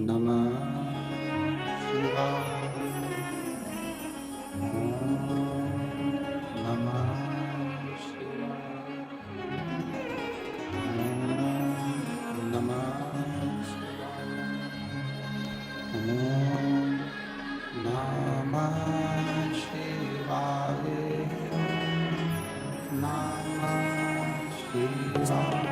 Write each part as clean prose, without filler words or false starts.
नमः शिवाय। नमः शिवाय। नमः शिवाय। नमः शिवाय। नमः शिवाय।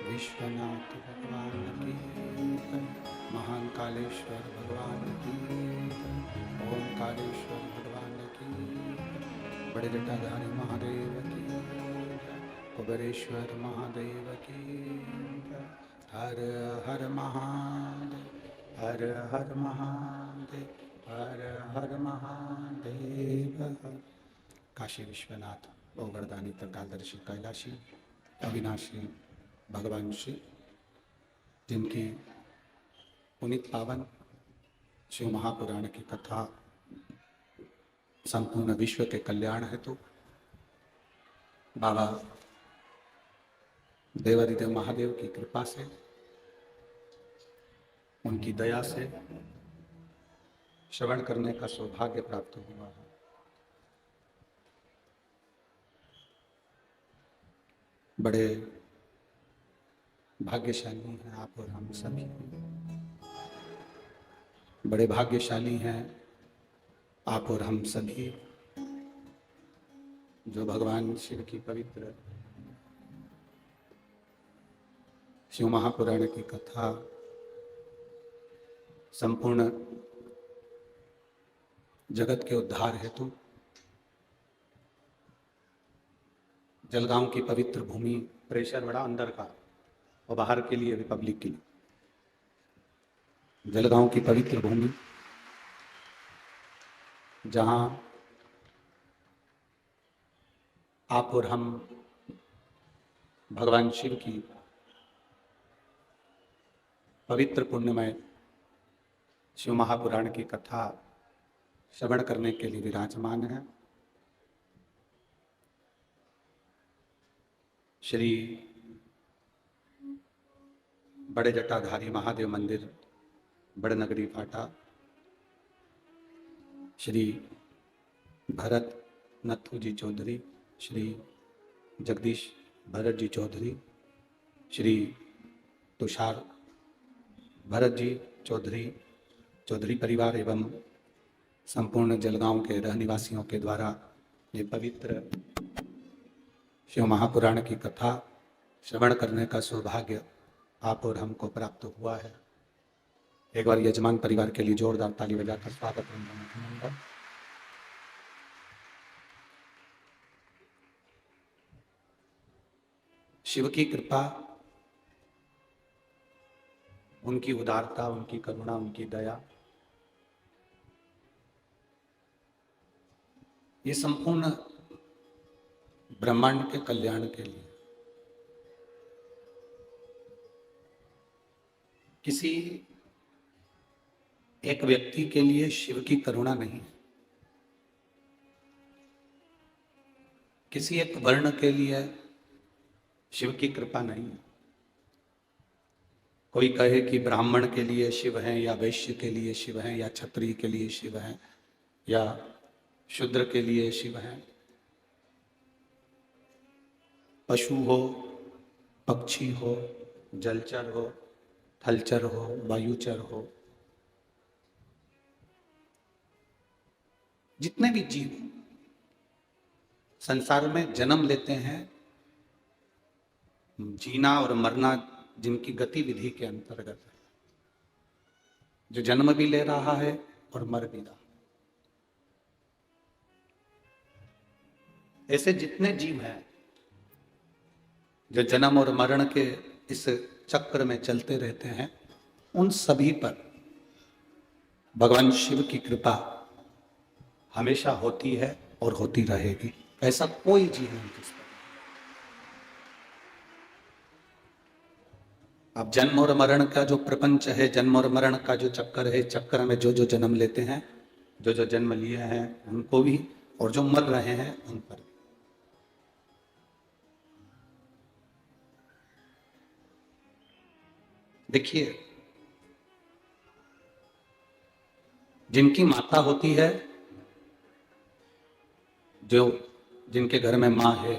विश्वनाथ भगवान की जय। महान कालेश्वर भगवान की जय। ओम कालेश्वर भगवान की जय। बड़े जटाधारी महादेव की जय। कुबेरेश्वर महादेव की जय। हर हर महादेव, हर हर महादेव, हर हर महादेव। काशी विश्वनाथ ओगरदानी त्रिकालदर्शी कैलाशी अविनाशी भगवान श्री, जिनकी पुनीत पावन शिव महापुराण की कथा संपूर्ण विश्व के कल्याण हेतु बाबा देवादिदेव महादेव की कृपा से, उनकी दया से श्रवण करने का सौभाग्य प्राप्त हुआ है। बड़े भाग्यशाली हैं आप और हम सभी, बड़े भाग्यशाली हैं आप और हम सभी, जो भगवान शिव की पवित्र शिव महापुराण की कथा संपूर्ण जगत के उद्धार हेतु जलगांव की पवित्र भूमि, प्रेशर बड़ा अंदर का और बाहर के लिए भी, पब्लिक के लिए, जलगांव की पवित्र भूमि जहां आप और हम भगवान शिव की पवित्र पुण्यमय शिव महापुराण की कथा श्रवण करने के लिए विराजमान है। श्री बड़े जटाधारी महादेव मंदिर, बड़नगरी फाटा, श्री भरत नथु जी चौधरी, श्री जगदीश भरत जी चौधरी, श्री तुषार भरत जी चौधरी, चौधरी परिवार एवं संपूर्ण जलगांव के रहनिवासियों के द्वारा ये पवित्र शिव महापुराण की कथा श्रवण करने का सौभाग्य आप और हमको प्राप्त हुआ है। एक बार यजमान परिवार के लिए जोरदार ताली बजाकर स्वागत है। शिव की कृपा, उनकी उदारता, उनकी करुणा, उनकी दया, ये संपूर्ण ब्रह्मांड के कल्याण के लिए, किसी एक व्यक्ति के लिए शिव की करुणा नहीं है, किसी एक वर्ण के लिए शिव की कृपा नहीं है। कोई कहे कि ब्राह्मण के लिए शिव हैं, या वैश्य के लिए शिव हैं, या क्षत्रिय के लिए शिव हैं, या शूद्र के लिए शिव हैं। पशु हो, पक्षी हो, जलचर हो, थलचर हो, वायुचर हो, जितने भी जीव संसार में जन्म लेते हैं, जीना और मरना जिनकी गतिविधि के अंतर्गत है, जो जन्म भी ले रहा है और मर भी रहा, ऐसे जितने जीव हैं जो जन्म और मरण के इस चक्र में चलते रहते हैं, उन सभी पर भगवान शिव की कृपा हमेशा होती है और होती रहेगी। ऐसा कोई जीव नहीं जिस पर अब जन्म और मरण का जो प्रपंच है, जन्म और मरण का जो चक्कर है, चक्कर में जो जो जन्म लेते हैं, जो जो जन्म लिए हैं उनको भी, और जो मर रहे हैं उन पर भी। देखिए, जिनकी माता होती है, जो जिनके घर में माँ है,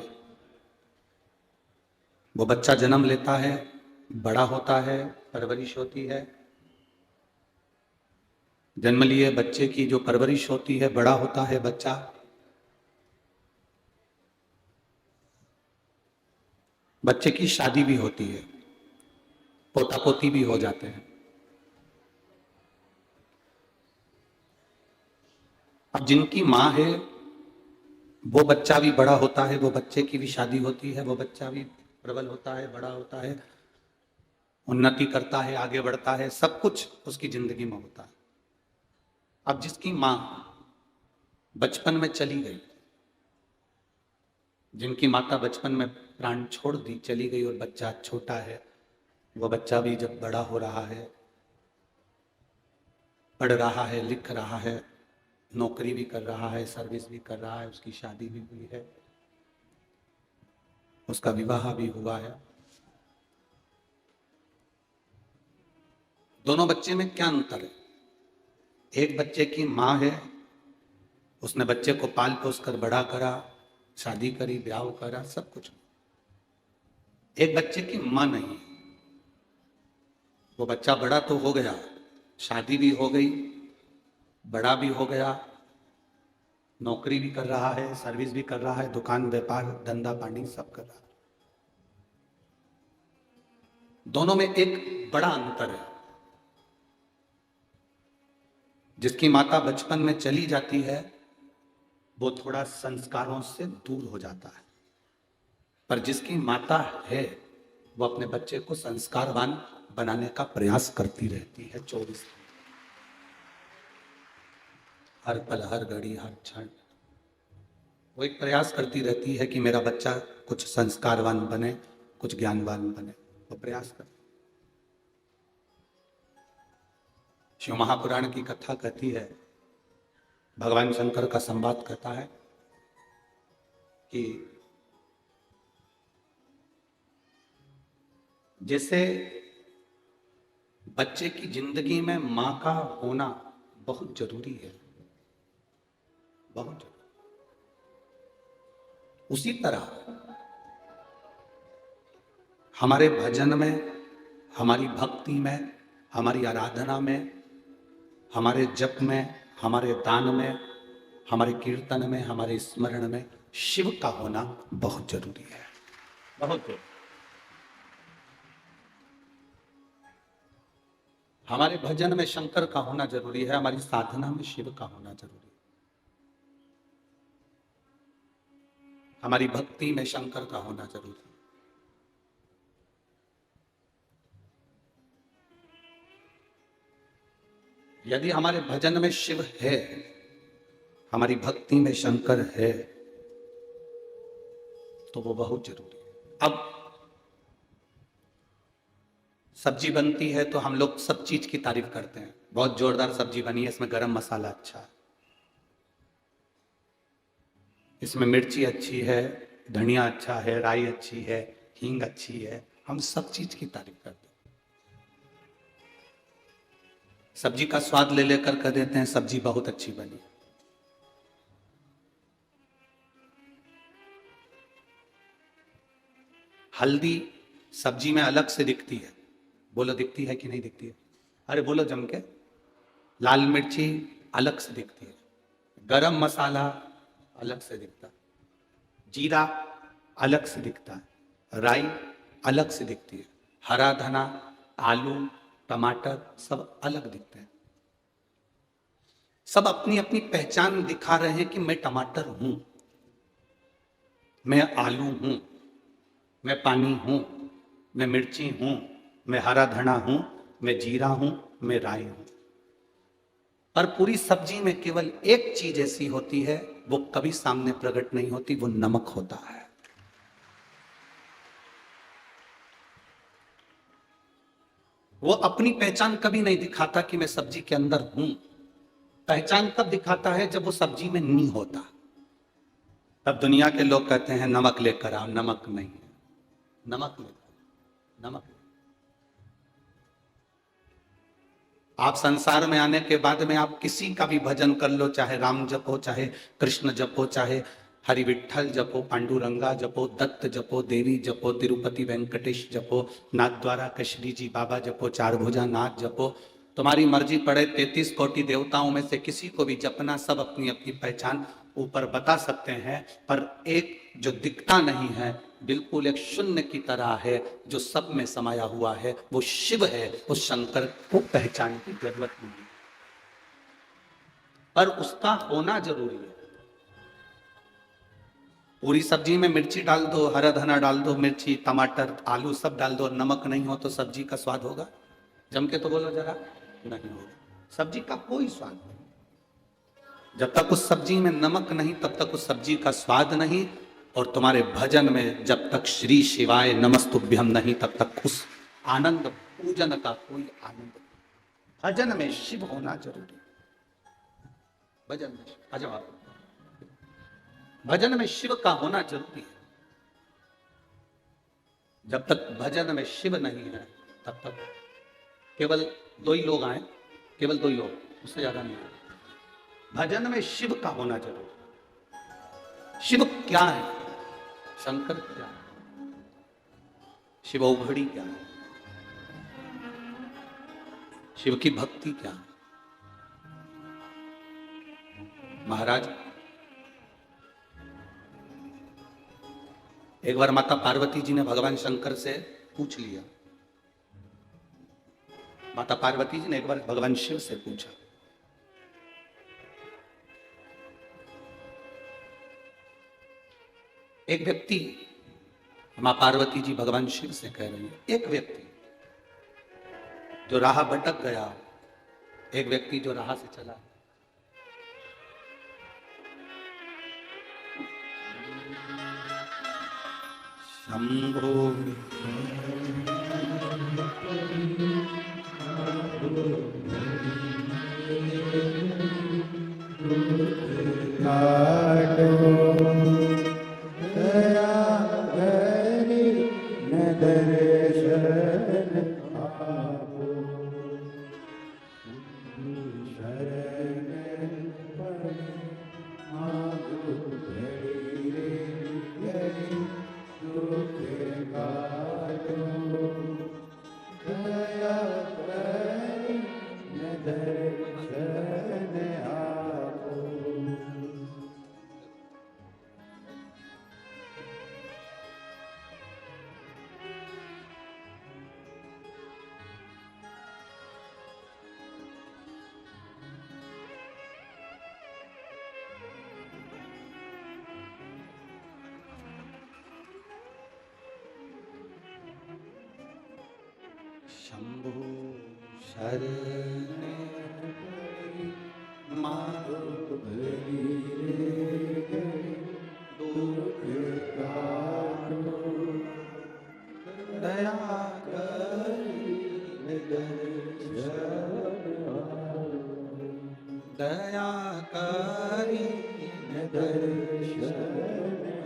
वो बच्चा जन्म लेता है, बड़ा होता है, परवरिश होती है। जन्म लिए बच्चे की जो परवरिश होती है, बड़ा होता है बच्चा, बच्चे की शादी भी होती है, पोता पोती भी हो जाते हैं। अब जिनकी माँ है, वो बच्चा भी बड़ा होता है, वो बच्चे की भी शादी होती है, वो बच्चा भी प्रबल होता है, बड़ा होता है, उन्नति करता है, आगे बढ़ता है, सब कुछ उसकी जिंदगी में होता है। अब जिसकी माँ बचपन में चली गई, जिनकी माता बचपन में प्राण छोड़ दी, चली गई, और बच्चा छोटा है, वो बच्चा भी जब बड़ा हो रहा है, पढ़ रहा है, लिख रहा है, नौकरी भी कर रहा है, सर्विस भी कर रहा है, उसकी शादी भी हुई है, उसका विवाह भी हुआ है। दोनों बच्चे में क्या अंतर है? एक बच्चे की माँ है, उसने बच्चे को पाल पोस कर बड़ा करा, शादी करी, ब्याह करा, सब कुछ। एक बच्चे की माँ नहीं, वो बच्चा बड़ा तो हो गया, शादी भी हो गई, बड़ा भी हो गया, नौकरी भी कर रहा है, सर्विस भी कर रहा है, दुकान व्यापार धंधा पानी सब कर रहा है। दोनों में एक बड़ा अंतर है। जिसकी माता बचपन में चली जाती है, वो थोड़ा संस्कारों से दूर हो जाता है, पर जिसकी माता है, वो अपने बच्चे को संस्कारवान बनाने का प्रयास करती रहती है 24 हर पल, हर घड़ी, हर क्षण। वो एक प्रयास करती रहती है कि मेरा बच्चा कुछ संस्कारवान बने, कुछ ज्ञानवान बने, वो प्रयास करती। शिव महापुराण की कथा कहती है भगवान शंकर का संवाद कहता है कि जैसे बच्चे की जिंदगी में मां का होना बहुत जरूरी है, बहुत जरूरी, उसी तरह हमारे भजन में, हमारी भक्ति में, हमारी आराधना में, हमारे जप में, हमारे दान में, हमारे कीर्तन में, हमारे स्मरण में शिव का होना बहुत जरूरी है, बहुत जरूरी। हमारे भजन में शंकर का होना जरूरी है, हमारी साधना में शिव का होना जरूरी है, हमारी भक्ति में शंकर का होना जरूरी है। यदि हमारे भजन में शिव है, हमारी भक्ति में शंकर है, तो वो बहुत जरूरी है। अब सब्जी बनती है तो हम लोग सब चीज की तारीफ करते हैं, बहुत जोरदार सब्जी बनी है, इसमें गरम मसाला अच्छा है, इसमें मिर्ची अच्छी है, धनिया अच्छा है, राई अच्छी है, हींग अच्छी है, हम सब चीज की तारीफ करते हैं। सब्जी का स्वाद ले लेकर कह देते हैं सब्जी बहुत अच्छी बनी। हल्दी सब्जी में अलग से दिखती है, बोलो दिखती है कि नहीं दिखती है? अरे बोलो जम के। लाल मिर्ची अलग से दिखती है, गरम मसाला अलग से दिखता है, जीरा अलग से दिखता है, राई अलग से दिखती है, हरा धना, आलू, टमाटर सब अलग दिखते हैं। सब अपनी अपनी पहचान दिखा रहे हैं कि मैं टमाटर हूं, मैं आलू हूं, मैं पानी हूं, मैं मिर्ची हूं, मैं हरा धना हूं, मैं जीरा हूं, मैं राई हूं। पर पूरी सब्जी में केवल एक चीज ऐसी होती है, वो कभी सामने प्रकट नहीं होती, वो नमक होता है। वो अपनी पहचान कभी नहीं दिखाता कि मैं सब्जी के अंदर हूं। पहचान तब दिखाता है जब वो सब्जी में नहीं होता, तब दुनिया के लोग कहते हैं नमक लेकर आओ, नमक नहीं है, नमक लेकर, नमक। आप संसार में आने के बाद में आप किसी का भी भजन कर लो, चाहे राम जपो, चाहे कृष्ण जपो, चाहे हरि विठल जपो, पांडुरंगा जपो, दत्त जपो, देवी जपो, तिरुपति वेंकटेश जपो, नाथ द्वारा कश्री जी बाबा जपो, चार भुजा नाथ जपो, तुम्हारी मर्जी पड़े। 33 कोटि देवताओं में से किसी को भी जपना, सब अपनी अपनी पहचान ऊपर बता सकते हैं, पर एक जो दिखता नहीं है, बिल्कुल एक शून्य की तरह है, जो सब में समाया हुआ है, वो शिव है। उस शंकर को पहचान की जरूरत नहीं, पर उसका होना जरूरी है। पूरी सब्जी में मिर्ची डाल दो, हरा धना डाल दो, मिर्ची, टमाटर, आलू सब डाल दो, नमक नहीं हो तो सब्जी का स्वाद होगा? जम के तो बोलो जरा, नहीं होगा। सब्जी का कोई स्वाद नहीं। जब तक उस सब्जी में नमक नहीं, तब तक उस सब्जी का स्वाद नहीं। और तुम्हारे भजन में जब तक श्री शिवाय नमस्तुभ्यम नहीं, तब तक उस आनंद पूजन का कोई आनंद नहीं। भजन में शिव होना जरूरी, भजन में अजब, भजन में शिव का होना जरूरी है। जब तक भजन में शिव नहीं है, तब तक केवल दो ही लोग आए, केवल दो ही लोग, उससे ज्यादा नहीं आए। भजन में शिव का होना जरूरी। शिव क्या है? शंकर क्या है? शिव उघड़ी क्या है? शिव की भक्ति क्या है? महाराज, एक बार माता पार्वती जी ने भगवान शंकर से पूछ लिया, माता पार्वती जी ने एक बार भगवान शिव से पूछा, एक व्यक्ति, मां पार्वती जी भगवान शिव से कह रही है, एक व्यक्ति जो राह भटक गया, एक व्यक्ति जो राह से चला, शंभो काटो दया करी न दर्शन आपो शरण पड़े मागो घड़ी रे घड़ी दुख काटो दया करी न दर्शन आपो। शंभु शरण मारो घड़ी रे घड़ी दुख काटो दया करी न दर्शन आपो दया करी न दर्शन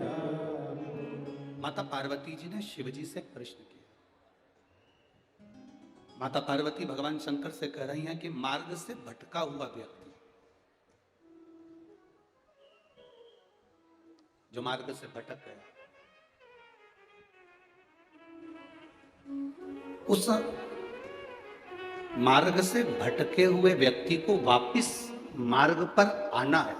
आपो। माता पार्वती जी ने शिव जी से प्रश्न किया। माता पार्वती भगवान शंकर से कह रही हैं कि मार्ग से भटका हुआ व्यक्ति, जो मार्ग से भटक गया, उस मार्ग से भटके हुए व्यक्ति को वापस मार्ग पर आना है।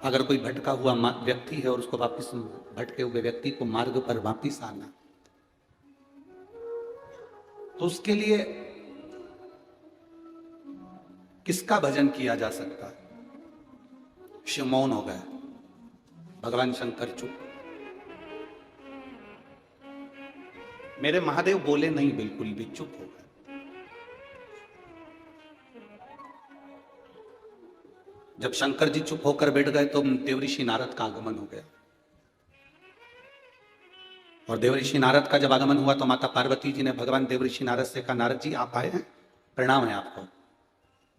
अगर कोई भटका हुआ व्यक्ति है और उसको वापस भटके हुए व्यक्ति को मार्ग पर वापस आना, तो उसके लिए किसका भजन किया जा सकता है? शिव मौन हो गया, भगवान शंकर चुप। मेरे महादेव बोले नहीं, बिल्कुल भी चुप हो गए। जब शंकर जी चुप होकर बैठ गए तो देवऋषि नारद का आगमन हो गया। और देवऋषि नारद का जब आगमन हुआ तो माता पार्वती जी ने भगवान देवऋषि नारद से कहा, नारद जी आप आए हैं, प्रणाम है आपको।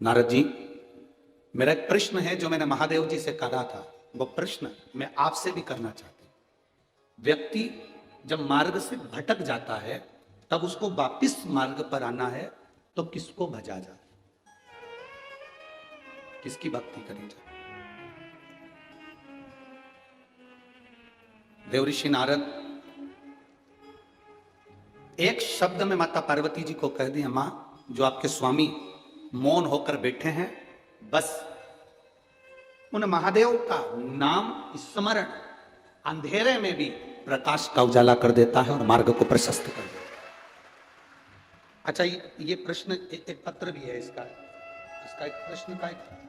नारद जी, मेरा एक प्रश्न है जो मैंने महादेव जी से कहा था, वो प्रश्न मैं आपसे भी करना चाहती हूं। व्यक्ति जब मार्ग से भटक जाता है तब उसको वापिस मार्ग पर आना है, तो किसको भजा जाए, किसकी भक्ति करी जाए? देवऋषि नारद एक शब्द में माता पार्वती जी को कह दिया, मां, जो आपके स्वामी मौन होकर बैठे हैं, बस उन महादेव का नाम स्मरण अंधेरे में भी प्रकाश का उजाला कर देता है और मार्ग को प्रशस्त कर देता है। अच्छा, ये प्रश्न एक पत्र भी है इसका एक प्रश्न का एक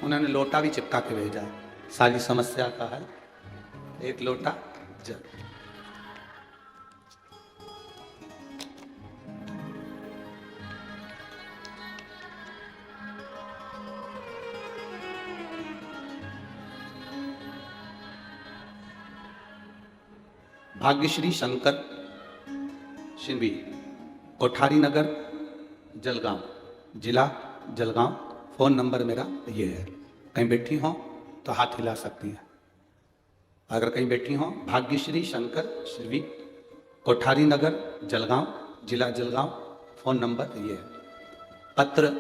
उन्होंने लोटा भी चिपका के भेजा है, सारी समस्या का है एक लोटा जल। भाग्यश्री शंकर शिंबी, कोठारी नगर, जलगांव, जिला जलगांव। फोन नंबर मेरा ये है, कहीं बैठी हो तो हाथ हिला सकती हैं। अगर कहीं बैठी हो, भाग्यश्री शंकर शिंबी, कोठारी नगर, जलगांव, जिला जलगांव। फोन नंबर ये है। पत्र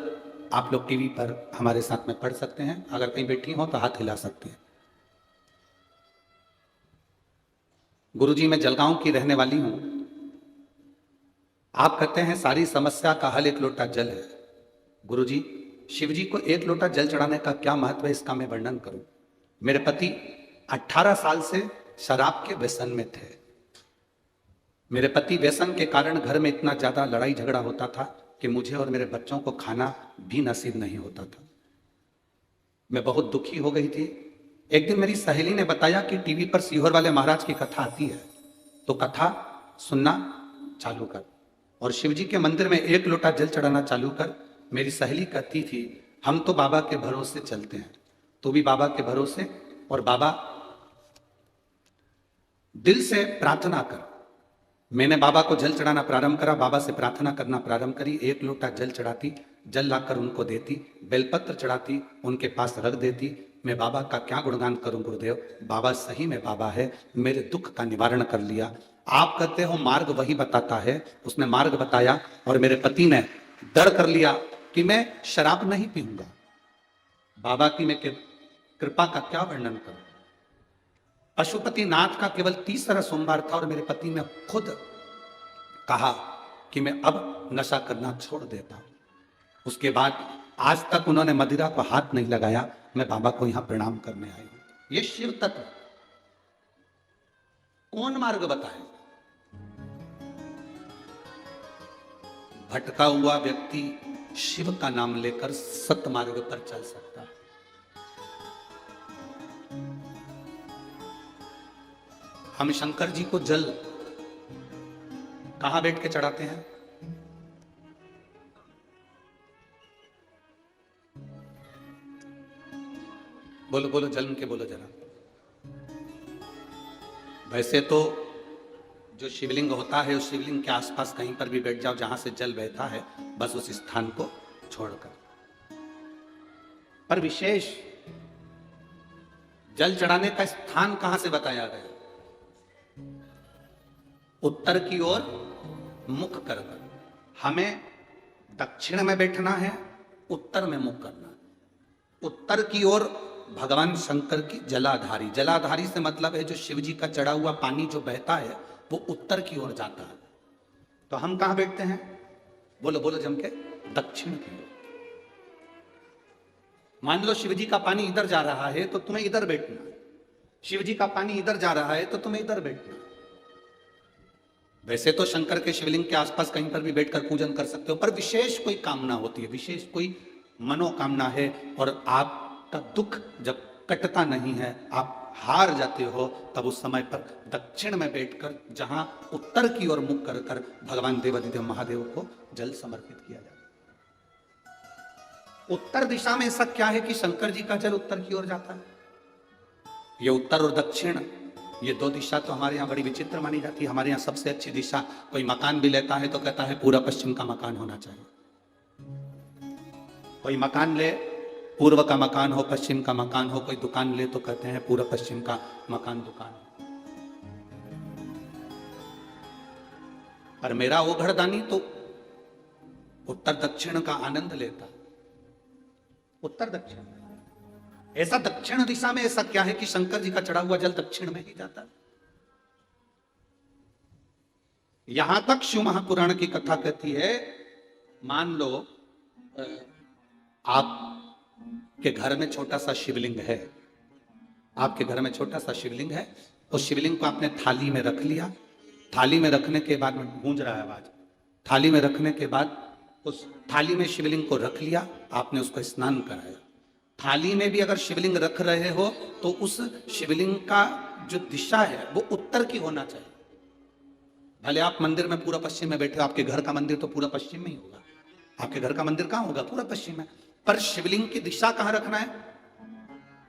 आप लोग टीवी पर हमारे साथ में पढ़ सकते हैं। अगर कहीं बैठी हो तो हाथ हिला सकती हैं। गुरुजी, मैं जलगांव की रहने वाली हूं। आप कहते हैं सारी समस्या का हल एक लोटा जल है। गुरुजी, शिव जी को एक लोटा जल चढ़ाने का क्या महत्व है, इसका मैं वर्णन करूं। मेरे पति 18 साल से शराब के व्यसन में थे। मेरे पति व्यसन के कारण घर में इतना ज्यादा लड़ाई झगड़ा होता था कि मुझे और मेरे बच्चों को खाना भी नसीब नहीं होता था। मैं बहुत दुखी हो गई थी। एक दिन मेरी सहेली ने बताया कि टीवी पर सीहोर वाले महाराज की कथा आती है, तो कथा सुनना चालू कर। और शिव जी के मंदिर में 1 लोटा जल चढ़ाना चालू कर। मेरी सहेली कहती थी हम तो बाबा के भरोसे चलते हैं, तो भी बाबा के भरोसे। और बाबा दिल से प्रार्थना कर। मैंने बाबा को जल चढ़ाना प्रारंभ करा, बाबा से प्रार्थना करना प्रारंभ करी। 1 लोटा जल चढ़ाती, जल लाकर उनको देती, बेलपत्र चढ़ाती, उनके पास रख देती। मैं बाबा का क्या गुणगान करूं गुरुदेव, बाबा सही में बाबा है, मेरे दुख का निवारण कर लिया। आप कहते हो मार्ग वही बताता है, उसने मार्ग बताया और मेरे पति ने दृढ़ कर लिया कि मैं शराब नहीं पीऊंगा। बाबा की मैं कृपा का क्या वर्णन करूं। पशुपति नाथ का केवल 30वां सोमवार था और मेरे पति ने खुद कहा कि मैं अब नशा करना छोड़ देता हूं। उसके बाद आज तक उन्होंने मदिरा को हाथ नहीं लगाया। मैं बाबा को यहां प्रणाम करने आई हूं। ये शिव तत्व कौन मार्ग बताए। भटका हुआ व्यक्ति शिव का नाम लेकर सत मार्ग पर चल सकता है। हम शंकर जी को जल कहां बैठ के चढ़ाते हैं? बोलो बोलो, जल के बोलो जरा। वैसे तो जो शिवलिंग होता है उस शिवलिंग के आसपास कहीं पर भी बैठ जाओ जहां से जल बहता है, बस उस स्थान को छोड़कर। पर विशेष जल चढ़ाने का स्थान कहां से बताया गया? उत्तर की ओर मुख कर। हमें दक्षिण में बैठना है, उत्तर में मुख करना है। उत्तर की ओर भगवान शंकर की जलाधारी, जलाधारी से मतलब है जो शिव जी का चढ़ा हुआ पानी जो बहता है वो उत्तर की ओर जाता है। तो हम कहां बैठते हैं? बोलो बोलो जम के, दक्षिण की ओर। मान लो शिव जी का पानी इधर जा रहा है तो तुम्हें इधर बैठना। शिव जी का पानी इधर जा रहा है तो तुम्हें इधर बैठना। वैसे तो शंकर के शिवलिंग के आसपास कहीं पर भी बैठकर पूजन कर सकते हो, पर विशेष कोई कामना होती है, विशेष कोई मनोकामना है और आपका दुख जब कटता नहीं है, आप हार जाते हो, तब उस समय पर दक्षिण में बैठकर जहां उत्तर की ओर मुख कर कर भगवान देवाधिदेव महादेव को जल समर्पित किया जाता है। उत्तर दिशा में ऐसा क्या है कि शंकर जी का जल उत्तर की ओर जाता है? ये उत्तर और दक्षिण, ये दो दिशा तो हमारे यहाँ बड़ी विचित्र मानी जाती है। हमारे यहाँ सबसे अच्छी दिशा, कोई मकान भी लेता है तो कहता है पूरा पश्चिम का मकान होना चाहिए। कोई मकान ले, पूर्व का मकान हो, पश्चिम का मकान हो। कोई दुकान ले तो कहते हैं पूरा पश्चिम का मकान दुकान। पर मेरा वो घरदानी तो उत्तर दक्षिण का आनंद लेता। उत्तर दक्षिण, ऐसा दक्षिण दिशा में ऐसा क्या है कि शंकर जी का चढ़ा हुआ जल दक्षिण में ही जाता है? यहां तक शिव महापुराण की कथा कहती है, मान लो आपके घर में छोटा सा शिवलिंग है, आपके घर में छोटा सा शिवलिंग है, उस शिवलिंग को आपने थाली में रख लिया। थाली में रखने के बाद में गूंज रहा है आवाज, थाली में रखने के बाद उस थाली में शिवलिंग को रख लिया, आपने उसको स्नान कराया। थाली में भी अगर शिवलिंग रख रहे हो तो उस शिवलिंग का जो दिशा है वो उत्तर की होना चाहिए। भले आप मंदिर में पूरा पश्चिम में बैठे हो, आपके घर का मंदिर तो पूरा पश्चिम में ही होगा, आपके घर का मंदिर कहां होगा? पूरा पश्चिम में। पर शिवलिंग की दिशा कहां रखना है?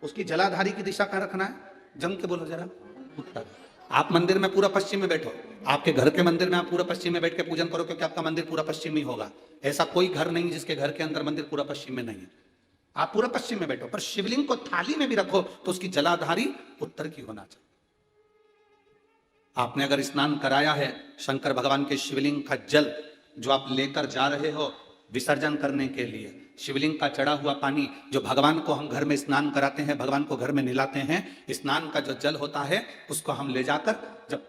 उसकी जलाधारी की दिशा कहां रखना है? जम के बोलो जरा। उत्तर। आप मंदिर में पूरा पश्चिम में बैठो, आपके घर के मंदिर में आप पूरा पश्चिम में बैठ के पूजन करो, क्योंकि आपका मंदिर पूरा पश्चिम ही होगा। ऐसा कोई घर नहीं जिसके घर के अंदर मंदिर पूरा पश्चिम में नहीं है। आप पूरा पश्चिम में बैठो, पर शिवलिंग को थाली में भी रखो तो उसकी जलाधारी उत्तर की होना चाहिए। आपने अगर स्नान कराया है, शंकर भगवान के शिवलिंग का जल जो आप लेकर जा रहे हो विसर्जन करने के लिए, शिवलिंग का चढ़ा हुआ पानी जो भगवान को हम घर में स्नान कराते हैं, भगवान को घर में नहलाते हैं, स्नान का जो जल होता है उसको हम ले जाकर जब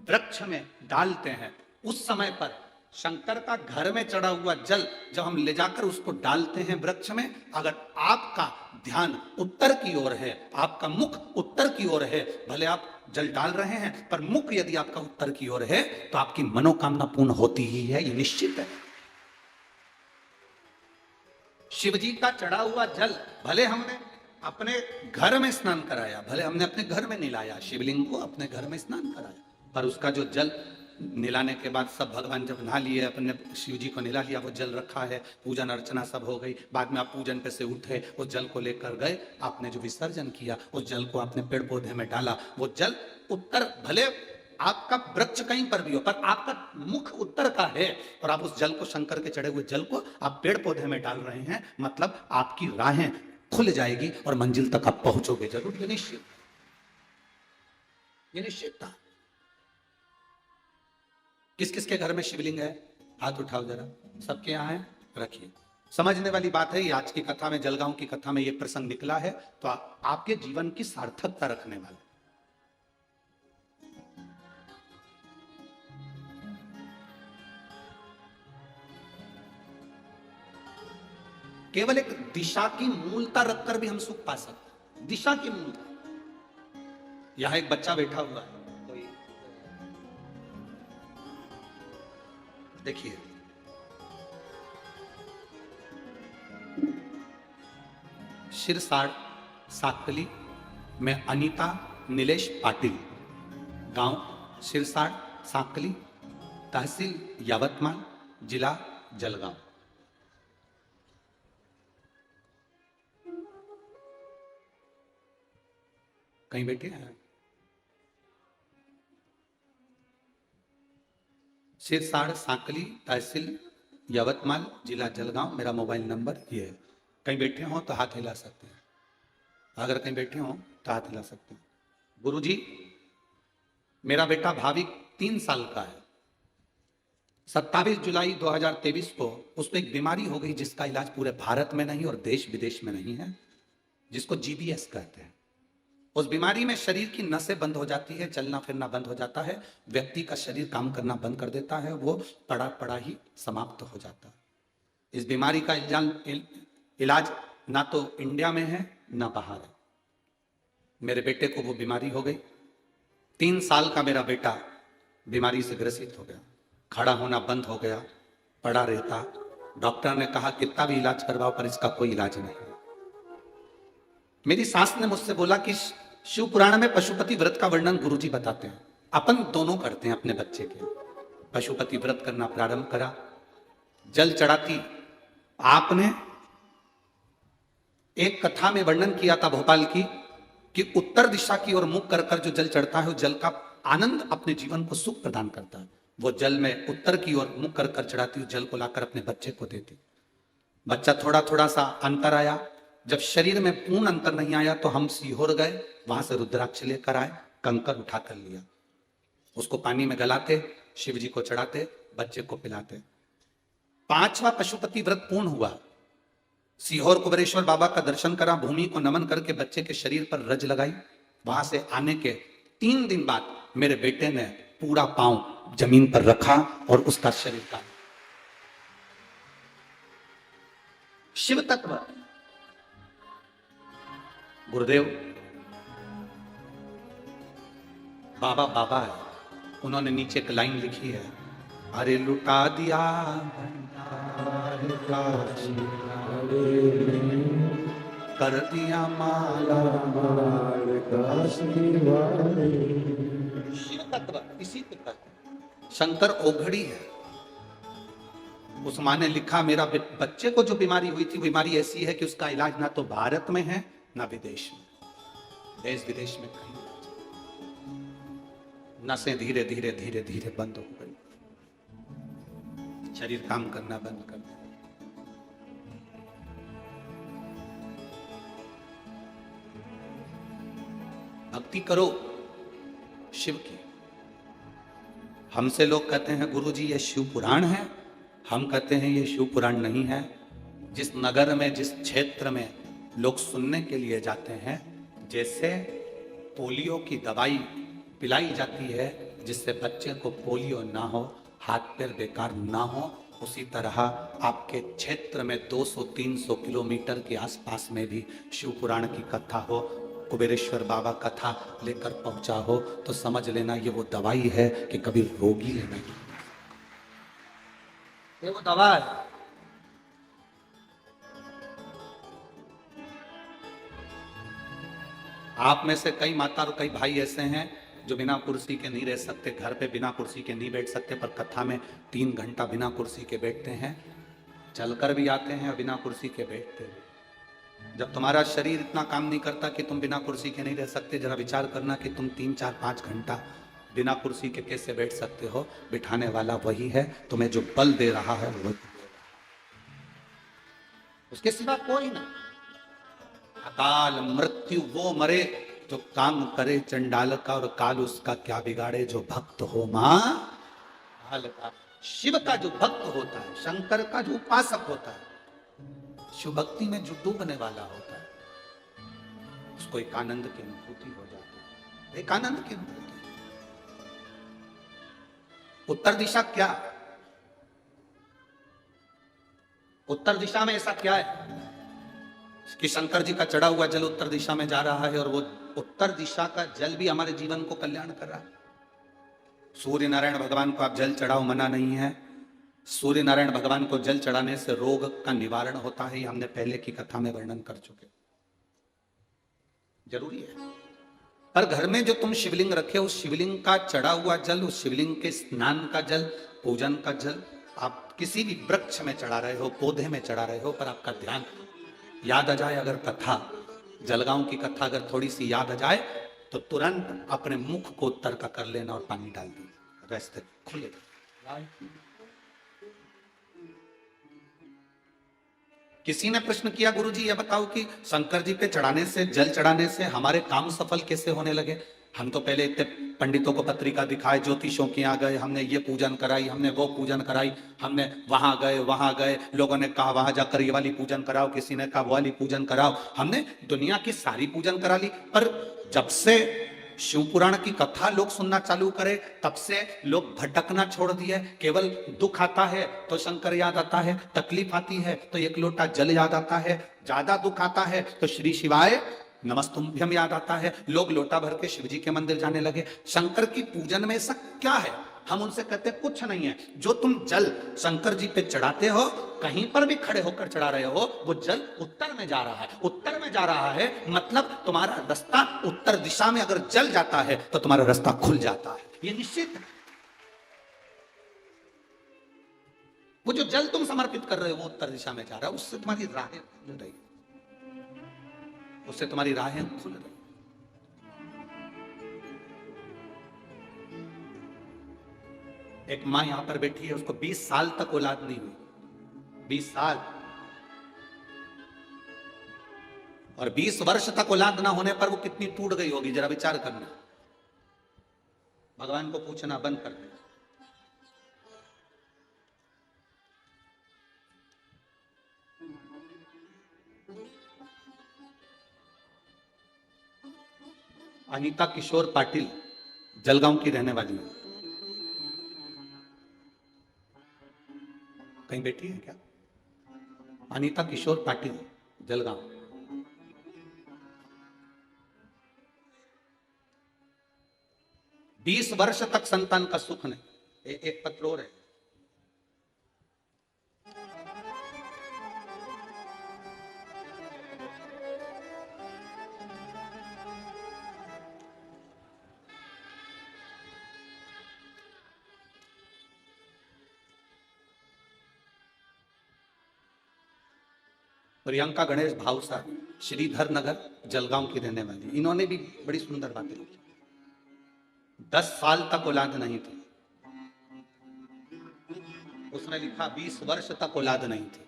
वृक्ष में डालते हैं, उस समय पर शंकर का घर में चढ़ा हुआ जल जब हम ले जाकर उसको डालते हैं वृक्ष में, अगर आपका ध्यान उत्तर की ओर है, आपका मुख उत्तर की ओर है, भले आप जल डाल रहे हैं पर मुख यदि आपका उत्तर की ओर है तो आपकी मनोकामना पूर्ण होती ही है, ये निश्चित है। शिव जी का चढ़ा हुआ जल भले हमने अपने घर में स्नान कराया, भले हमने अपने घर में नहलाया, शिवलिंग को अपने घर में स्नान कराया, पर उसका जो जल नहलाने के बाद सब भगवान जब नहा लिए, अपने शिव जी को नहला लिया, वो जल रखा है, पूजन अर्चना सब हो गई, बाद में आप पूजन पे से उठे, उस जल को लेकर गए, आपने जो विसर्जन किया उस जल को आपने पेड़ पौधे में डाला, वो जल उत्तर, भले आपका वृक्ष कहीं पर भी हो पर आपका मुख उत्तर का है, और आप उस जल को, शंकर के चढ़े हुए जल को आप पेड़ पौधे में डाल रहे हैं, मतलब आपकी राहें खुल जाएगी और मंजिल तक आप पहुंचोगे जरूर। ये निश्चित, ये निश्चित था। किस किस के घर में शिवलिंग है? हाथ उठाओ जरा, सबके यहाँ है, रखिए। समझने वाली बात है, ये आज की कथा में, जलगांव की कथा में ये प्रसंग निकला है, तो आपके जीवन की सार्थकता रखने वाला। केवल एक दिशा की मूलता रखकर भी हम सुख पा सकते हैं, दिशा की मूलता। यहां एक बच्चा बैठा हुआ है, कोई देखिए, सिरसाड़ साकली में अनीता नीलेश पाटिल, गांव सिरसाड़ साकली, तहसील यावतमाल, जिला जलगांव। कहीं बैठे हैं? सिरसाड़ साकली, तहसील यवतमाल, जिला जलगांव, मेरा मोबाइल नंबर ये है। कहीं बैठे हो तो हाथ हिला सकते हैं, अगर कहीं बैठे हो तो हाथ हिला सकते हैं। गुरुजी, मेरा बेटा भाविक 3 साल का है, 27 जुलाई 2023 को उसको एक बीमारी हो गई जिसका इलाज पूरे भारत में नहीं और देश विदेश में नहीं है, जिसको जीबीएस कहते हैं। उस बीमारी में शरीर की नसें बंद हो जाती है, चलना फिरना बंद हो जाता है, व्यक्ति का शरीर काम करना बंद कर देता है, वो पड़ा पड़ा ही समाप्त हो जाता है। इस बीमारी का इलाज ना तो इंडिया में है ना बाहर है। मेरे बेटे को वो बीमारी हो गई, 3 साल का मेरा बेटा बीमारी से ग्रसित हो गया, खड़ा होना बंद हो गया, पड़ा रहता। डॉक्टर ने कहा कितना भी इलाज करवाओ पर इसका कोई इलाज नहीं। मेरी सास ने मुझसे बोला कि शिव पुराण में पशुपति व्रत का वर्णन गुरुजी बताते हैं, अपन दोनों करते हैं अपने बच्चे के। पशुपति व्रत करना प्रारंभ करा, जल चढ़ाती। आपने एक कथा में वर्णन किया था भोपाल की कि उत्तर दिशा की ओर मुख कर कर जो जल चढ़ता है, वो जल का आनंद अपने जीवन को सुख प्रदान करता है। वो जल में उत्तर की ओर मुख कर कर चढ़ाती हूँ, जल को लाकर अपने बच्चे को देती। बच्चा थोड़ा थोड़ा सा अंतर आया, जब शरीर में पूर्ण अंतर नहीं आया तो हम सीहोर गए, वहां से रुद्राक्ष लेकर आए, कंकर उठा कर लिया, उसको पानी में गलाते, शिव जी को चढ़ाते, बच्चे को पिलाते। 5वां पशुपति व्रत पूर्ण हुआ, सीहोर कुबेरेश्वर बाबा का दर्शन करा, भूमि को नमन करके बच्चे के शरीर पर रज लगाई। वहां से आने के 3 दिन बाद मेरे बेटे ने पूरा पांव जमीन पर रखा और उसका शरीर का शिव तत्व। गुरुदेव बाबा बाबा है, उन्होंने नीचे एक लाइन लिखी है, अरे लुटा दिया कर दिया माला शिव तत्व। इसी तत्व शंकर ओघड़ी है। उस माँ ने लिखा, मेरा बच्चे को जो बीमारी हुई थी, बीमारी ऐसी है कि उसका इलाज ना तो भारत में है ना विदेश में, देश विदेश में कहीं। नसें धीरे धीरे धीरे धीरे बंद हो गई, शरीर काम करना बंद कर दिया। भक्ति करो शिव की। हमसे लोग कहते हैं गुरुजी ये शिव पुराण है, हम कहते हैं ये शिव पुराण नहीं है। जिस नगर में, जिस क्षेत्र में लोग सुनने के लिए जाते हैं, जैसे पोलियो की दवाई पिलाई जाती है जिससे बच्चे को पोलियो ना हो, हाथ पैर बेकार ना हो, उसी तरह आपके क्षेत्र में 200-300 किलोमीटर के आसपास में भी शिव पुराण की कथा हो, कुबेरेश्वर बाबा कथा लेकर पहुंचा हो, तो समझ लेना ये वो दवाई है कि कभी रोगी लेना, ये वो दवा है। आप में से कई माता और कई भाई ऐसे हैं जो बिना कुर्सी के नहीं रह सकते, घर पे बिना कुर्सी के नहीं बैठ सकते, पर कथा में 3 घंटा बिना कुर्सी के बैठते हैं, चलकर भी आते हैं और बिना कुर्सी के बैठते हैं। जब तुम्हारा शरीर इतना काम नहीं करता कि तुम बिना कुर्सी के नहीं रह सकते, जरा विचार करना कि तुम 3, 4, 5 घंटा बिना कुर्सी के कैसे बैठ सकते हो। बिठाने वाला वही है, तुम्हें जो बल दे रहा है वही, उसके सिवा कोई ना। अकाल मृत्यु वो मरे जो काम करे चंडाल का, और काल उसका क्या बिगाड़े जो भक्त हो मां काल का। शिव का जो भक्त होता है, शंकर का जो उपासक होता है, शिव भक्ति में जो डूबने वाला होता है, उसको एक आनंद की अनुभूति हो जाती है, एक आनंद की अनुभूति। उत्तर दिशा क्या, उत्तर दिशा में ऐसा क्या है कि शंकर जी का चढ़ा हुआ जल उत्तर दिशा में जा रहा है, और वो उत्तर दिशा का जल भी हमारे जीवन को कल्याण कर रहा है। सूर्य नारायण भगवान को आप जल चढ़ाओ, मना नहीं है। सूर्य नारायण भगवान को जल चढ़ाने से रोग का निवारण होता है, ये हमने पहले की कथा में वर्णन कर चुके। जरूरी है। पर घर में जो तुम शिवलिंग रखे, उस शिवलिंग का चढ़ा हुआ जल, उस शिवलिंग के स्नान का जल, पूजन का जल, आप किसी भी वृक्ष में चढ़ा रहे हो, पौधे में चढ़ा रहे हो, पर आपका ध्यान याद आ जाए, अगर कथा जलगांव की कथा अगर थोड़ी सी याद आ जाए, तो तुरंत अपने मुख को उत्तर का कर लेना और पानी डाल देना, रास्ते खुले। किसी ने प्रश्न किया, गुरुजी ये बताओ कि शंकर जी पे चढ़ाने से, जल चढ़ाने से हमारे काम सफल कैसे होने लगे। हम तो पहले इतने पंडितों को पत्रिका दिखाए, ज्योतिषों के यहाँ गए, हमने ये पूजन कराई, हमने वो पूजन कराई, हमने वहां गए, लोगों ने कहा वहां जाकर ये वाली पूजन कराओ, किसी ने कहा वो वाली पूजन कराओ, हमने दुनिया की सारी पूजन करा ली। पर जब से शिव पुराण की कथा लोग सुनना चालू करे, तब से लोग भटकना छोड़ दिए। केवल दुख आता है तो शंकर याद आता है, तकलीफ आती है तो एक लोटा जल याद आता है, ज्यादा दुख आता है तो श्री शिवाय नमस्तुभ्यम याद आता है। लोग लोटा भर के शिव जी के मंदिर जाने लगे। शंकर की पूजन में ऐसा क्या है? हम उनसे कहते हैं कुछ नहीं है। जो तुम जल शंकर जी पे चढ़ाते हो, कहीं पर भी खड़े होकर चढ़ा रहे हो, वो जल उत्तर में जा रहा है। उत्तर में जा रहा है मतलब तुम्हारा रास्ता उत्तर दिशा में अगर जल जाता है तो तुम्हारा रास्ता खुल जाता है, ये निश्चित है। वो जो जल तुम समर्पित कर रहे हो वो उत्तर दिशा में जा रहा है, उससे तुम्हारी राहें खुल रही, उससे तुम्हारी राहें खुल रही। एक मां यहां पर बैठी है, उसको 20 साल तक औलाद नहीं हुई, 20 साल, और 20 वर्ष तक औलाद ना होने पर वो कितनी टूट गई होगी, जरा विचार करना। भगवान को पूछना बंद कर दे। अनीता किशोर पाटिल जलगांव की रहने वाली है, कहीं बैठी है क्या? अनीता किशोर पाटिल जलगांव। बीस वर्ष तक संतान का सुख नहीं। एक पत्र और है, प्रियंका गणेश भावसा, श्रीधर नगर जलगांव की रहने वाली। इन्होंने भी बड़ी सुंदर बातें लिखी। 10 साल तक औलाद नहीं थी, उसने लिखा 20 वर्ष तक औलाद नहीं थी,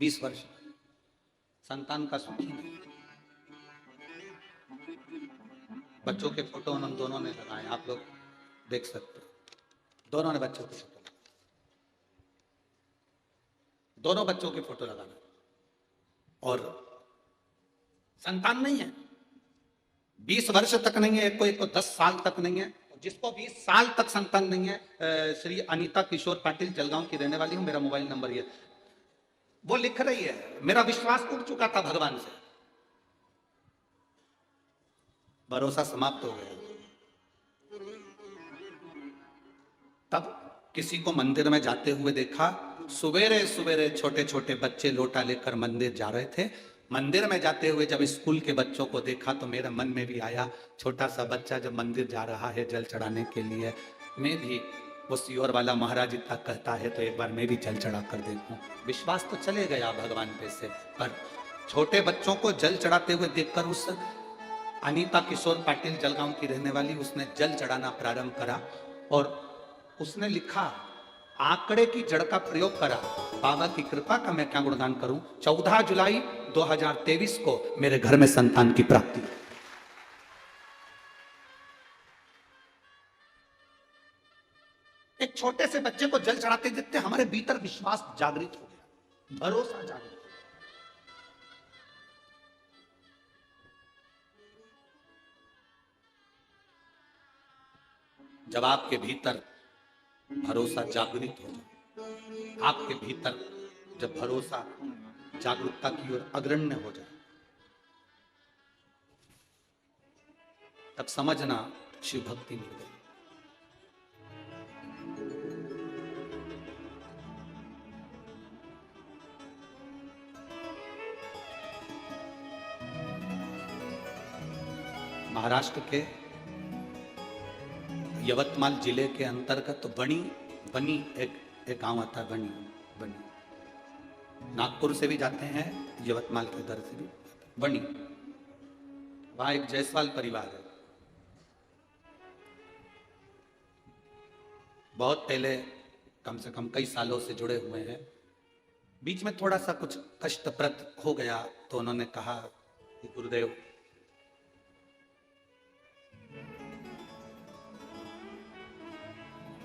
20 वर्ष संतान का सुख नहीं। बच्चों के फोटो उन दोनों ने लगाए, आप लोग देख सकते हो। दोनों ने बच्चों के फोटो, दोनों बच्चों के फोटो लगाना, और संतान नहीं है। 20 वर्ष तक नहीं है एक को 10 साल तक नहीं है। जिसको 20 साल तक संतान नहीं है, श्री अनीता किशोर पाटिल जलगांव की रहने वाली हूं, मेरा मोबाइल नंबर ये, वो लिख रही है मेरा विश्वास उठ चुका था भगवान से, भरोसा समाप्त हो गया। तब किसी को मंदिर में जाते हुए देखा, सवेरे सवेरे छोटे छोटे बच्चे लोटा लेकर मंदिर जा रहे थे, मंदिर में जाते हुए जब स्कूल के बच्चों को देखा तो मेरे मन में भी आया, छोटा सा बच्चा जब मंदिर जा रहा है जल चढ़ाने के लिए, मैं भी वो सीहोर वाला महाराज इतना कहता है तो एक बार मैं भी जल चढ़ा कर देखूं। विश्वास तो चले गया भगवान पे से, पर छोटे बच्चों को जल चढ़ाते हुए देखकर उस अनीता किशोर पाटिल जलगांव की रहने वाली, उसने जल चढ़ाना प्रारंभ करा और उसने लिखा, आंकड़े की जड़ का प्रयोग करा, बाबा की कृपा का मैं क्या गुणगान करूं। 14 जुलाई 2023 को मेरे घर में संतान की प्राप्ति। एक छोटे से बच्चे को जल चढ़ाते देखते हमारे भीतर विश्वास जागृत हो गया, भरोसा जागृत हो गया। जब आपके भीतर भरोसा जागृत हो जाए, आपके भीतर जब भरोसा जागरूकता की ओर अग्रण्य हो जाए, तब समझना शिव भक्ति मिल गई। महाराष्ट्र के यवतमाल जिले के अंतर्गत बनी एक गांव आता है, बनी नागपुर से भी जाते हैं, यवतमाल के दर से भी बनी। वहां एक जायसवाल परिवार है। बहुत पहले, कम से कम कई सालों से जुड़े हुए हैं। बीच में थोड़ा सा कुछ कष्टप्रद हो गया तो उन्होंने कहा कि गुरुदेव,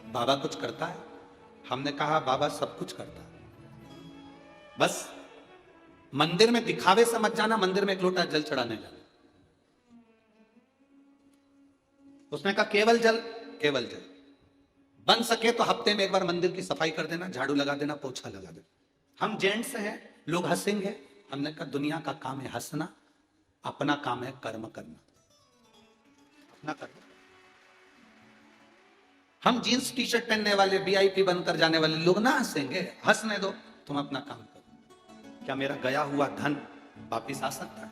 बाबा कुछ करता है? हमने कहा बाबा सब कुछ करता है, बस मंदिर में दिखावे से मत जाना, मंदिर में एक लोटा जल चढ़ाने जाना। उसने कहा केवल जल, केवल जल। बन सके तो हफ्ते में एक बार मंदिर की सफाई कर देना, झाड़ू लगा देना, पोछा लगा देना। हम जेंट्स हैं, लोग हंसेंगे। हमने कहा दुनिया का काम है हंसना, अपना काम है कर्म करना, अपना कर्म। हम जींस टी शर्ट पहनने वाले वीआईपी बनकर जाने वाले लोग ना हंसेंगे, हंसने दो, तुम अपना काम करो। क्या मेरा गया हुआ धन वापिस आ सकता है?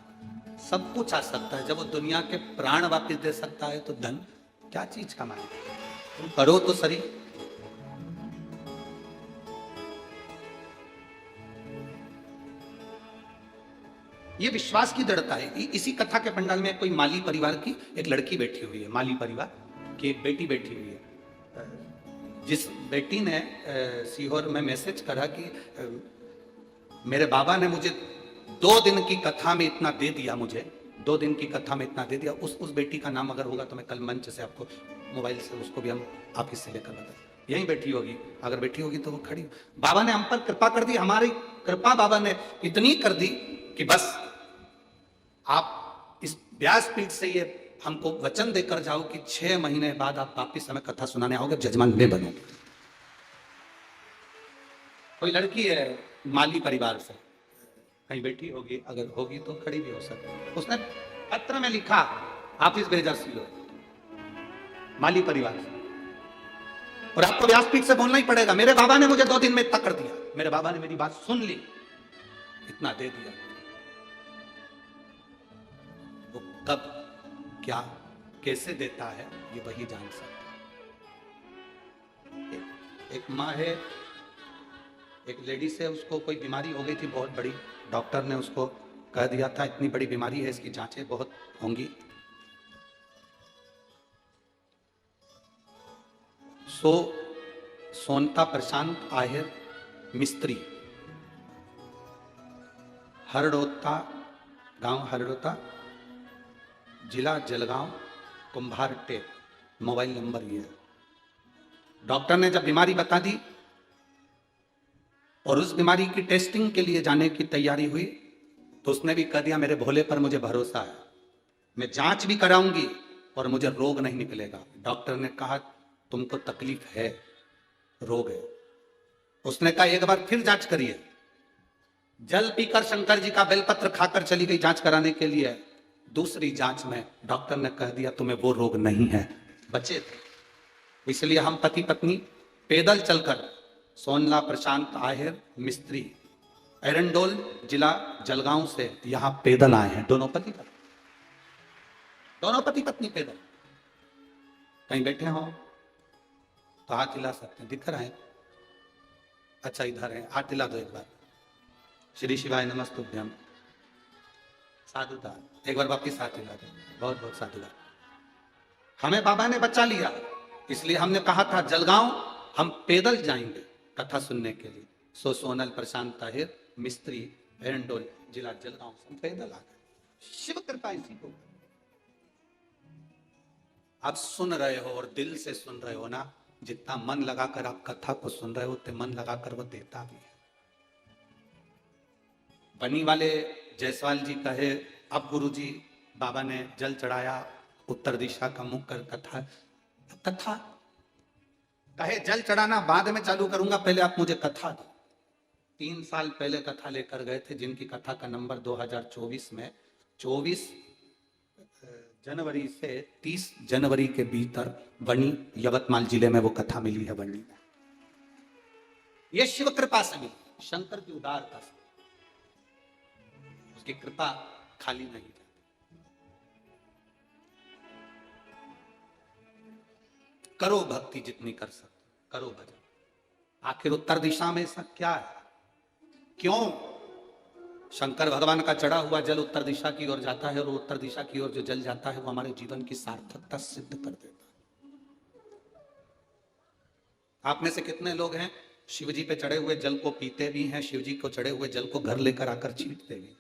सब कुछ आ सकता है। जब वो दुनिया के प्राण वापिस दे सकता है तो धन क्या चीज का मालिक? तुम करो तो सही। ये विश्वास की दृढ़ता है। इसी कथा के पंडाल में कोई माली परिवार की एक लड़की बैठी हुई है, माली परिवार की एक बेटी बैठी हुई है, जिस बेटी ने सीहोर में मैसेज करा कि मेरे बाबा ने मुझे 2 दिन की कथा में इतना दे दिया, मुझे 2 दिन की कथा में इतना दे दिया। उस बेटी का नाम अगर होगा तो मैं कल मंच से आपको मोबाइल से उसको भी हम ऑफिस से लेकर बता। यहीं बैठी होगी, अगर बैठी होगी तो वो खड़ी। बाबा ने हम पर कृपा कर दी, हमारी कृपा बाबा ने इतनी कर दी कि बस आप इस व्यासपीठ से ये हमको वचन देकर जाओ कि 6 महीने बाद आप वापिस हमें कथा सुनाने आओगे, जजमान में बनो। कोई लड़की है माली परिवार से, कहीं बैठी होगी, अगर होगी तो खड़ी भी हो सकती है। उसने पत्र में लिखा, ऑफिस भेजा सीओ माली परिवार से, और आपको व्यासपीठ से बोलना ही पड़ेगा, मेरे बाबा ने मुझे 2 दिन में इतना कर दिया, मेरे बाबा ने मेरी बात सुन ली, इतना दे दिया। वो कब, क्या, कैसे देता है ये वही जान सकता है। एक माँ है, एक लेडीज है, उसको कोई बीमारी हो गई थी बहुत बड़ी, डॉक्टर ने उसको कह दिया था इतनी बड़ी बीमारी है, इसकी जांचें बहुत होंगी। सोनता प्रशांत आहिर मिस्त्री, हरड़ोता गांव, हरड़ोता जिला जलगांव, कुंभार टेप, मोबाइल नंबर ये है। डॉक्टर ने जब बीमारी बता दी और उस बीमारी की टेस्टिंग के लिए जाने की तैयारी हुई तो उसने भी कह दिया मेरे भोले पर मुझे भरोसा है, मैं जांच भी कराऊंगी और मुझे रोग नहीं निकलेगा। डॉक्टर ने कहा तुमको तकलीफ है, रोग है। उसने कहा एक बार फिर जांच करिए। जल पीकर शंकर जी का बेलपत्र खाकर चली गई जांच कराने के लिए। दूसरी जांच में डॉक्टर ने कह दिया तुम्हें वो रोग नहीं है, बचे थे। इसलिए हम पति पत्नी पैदल चलकर सोनला प्रशांत आहिर मिस्त्री एरंडोल जिला जलगांव से यहां पैदल आए हैं, दोनों पति पत्नी, दोनों पति पत्नी पैदल। कहीं बैठे हो तो हाथ हिला सकते हैं, दिख रहा है? अच्छा इधर है, हाथ हिला दो एक बार। श्री शिवाय नमस्तुभ्यम। साधुता, एक बार वापिस हाथ हिला दो। बहुत बहुत साधुवाद। हमें बाबा ने बचा लिया, इसलिए हमने कहा था जलगांव हम पैदल जाएंगे कथा सुनने के लिए। सो सोनल प्रशांत ताहिर मिस्त्री एरंडोल जिला जलगांव से पैदल आ गए। शिव कृपा इसी को। आप सुन रहे हो और दिल से सुन रहे हो ना, जितना मन लगाकर आप कथा को सुन रहे हो उतने मन लगाकर वो देता भी है। बनी वाले जायसवाल जी कहे अब गुरुजी बाबा ने जल चढ़ाया, उत्तर दिशा का मुख कर कथा कथा कहे जल चढ़ाना बाद में चालू करूंगा, पहले आप मुझे कथा दो। 3 साल पहले कथा लेकर गए थे, जिनकी कथा का नंबर 2024 में 24 जनवरी से 30 जनवरी के भीतर बनी यवतमाल जिले में वो कथा मिली है बनी में। ये शिव कृपा से मिली, शंकर की उदारता से। उसकी कृपा खाली नहीं जाती। करो भक्ति जितनी कर सकते, करो भजन। आखिर उत्तर दिशा में ऐसा क्या है? क्यों शंकर भगवान का चढ़ा हुआ जल उत्तर दिशा की ओर जाता है, और उत्तर दिशा की ओर जो जल जाता है वो हमारे जीवन की सार्थकता सिद्ध कर देता है। आप में से कितने लोग हैं शिव जी पे चढ़े हुए जल को पीते भी हैं, शिव जी को चढ़े हुए जल को घर लेकर आकर छींटते भी हैं?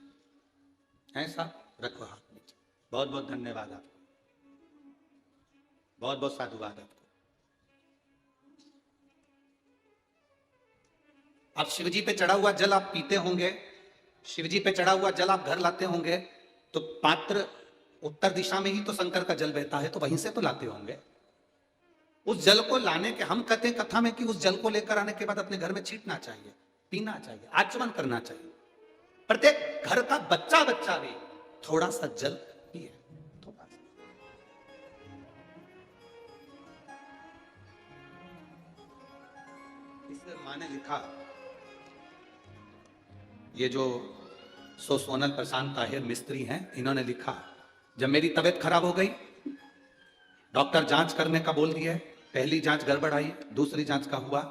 ऐसा रखो हाथ में। बहुत बहुत धन्यवाद आपको, बहुत बहुत साधुवाद आपको। अब शिव जी पे चढ़ा हुआ जल आप पीते होंगे, शिव जी पे चढ़ा हुआ जल आप घर लाते होंगे, तो पात्र उत्तर दिशा में ही तो शंकर का जल बहता है, तो वहीं से तो लाते होंगे। उस जल को लाने के, हम कहते हैं कथा में कि उस जल को लेकर आने के बाद अपने घर में छींटना चाहिए, पीना चाहिए, आचमन करना चाहिए। प्रत्येक घर का बच्चा बच्चा भी थोड़ा सा जल पिए, थोड़ा सा। इस माँ ने लिखा, ये जो सोनल प्रशांत ताहिर मिस्त्री हैं, इन्होंने लिखा, जब मेरी तबीयत खराब हो गई, डॉक्टर जांच करने का बोल दिया, पहली जांच गड़बड़ आई, दूसरी जांच का हुआ,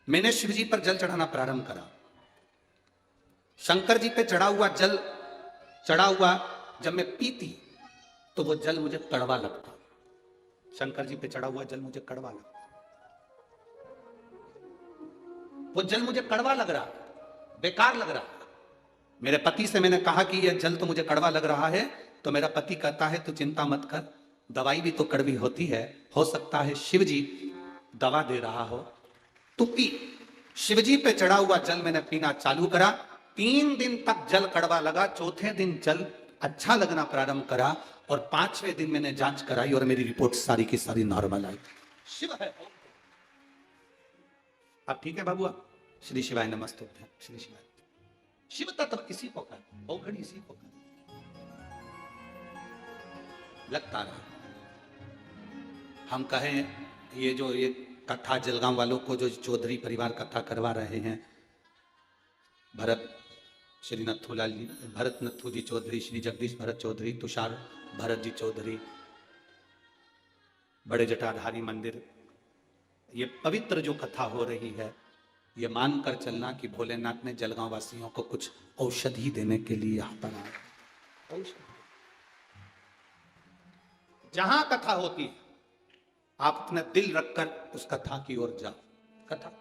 मैंने शिव जी पर जल चढ़ाना प्रारंभ करा। शंकर जी पे चढ़ा हुआ जल जब मैं पीती तो वो जल मुझे कड़वा लगता। शंकर जी पे चढ़ा हुआ जल मुझे कड़वा लगता, वो जल मुझे कड़वा लग रहा, बेकार लग रहा। मेरे पति से मैंने कहा कि यह जल तो मुझे कड़वा लग रहा है, तो मेरा पति कहता है तू चिंता मत कर, दवाई भी तो कड़वी होती है, हो सकता है शिव जी दवा दे रहा हो, तू पी। शिव जी पे चढ़ा हुआ जल मैंने पीना चालू करा। 3 दिन तक जल कड़वा लगा, चौथे दिन जल अच्छा लगना प्रारंभ करा, और 5वें दिन मैंने जांच कराई और मेरी रिपोर्ट सारी की सारी नॉर्मल आई। शिव है। अब ठीक है बाबुआ? श्री शिवाय नमस्तुभ्यम। श्री शिवाय। शिव तत्व इसी को कर, औघड़ इसी को कर। लगता रहा हम कहें, ये जो ये कथा जलगांव वालों को जो चौधरी परिवार कथा करवा रहे हैं, भरत श्री नथुलाल जी, भरत नथु जी चौधरी, श्री जगदीश भरत चौधरी, तुषार भरत जी चौधरी, बड़े जटाधारी मंदिर, ये पवित्र जो कथा हो रही है, ये मानकर चलना कि भोलेनाथ ने जलगांव वासियों को कुछ औषधि देने के लिए यहां पर आया। जहां कथा होती है आप अपना दिल रखकर उस कथा की ओर जाओ, कथा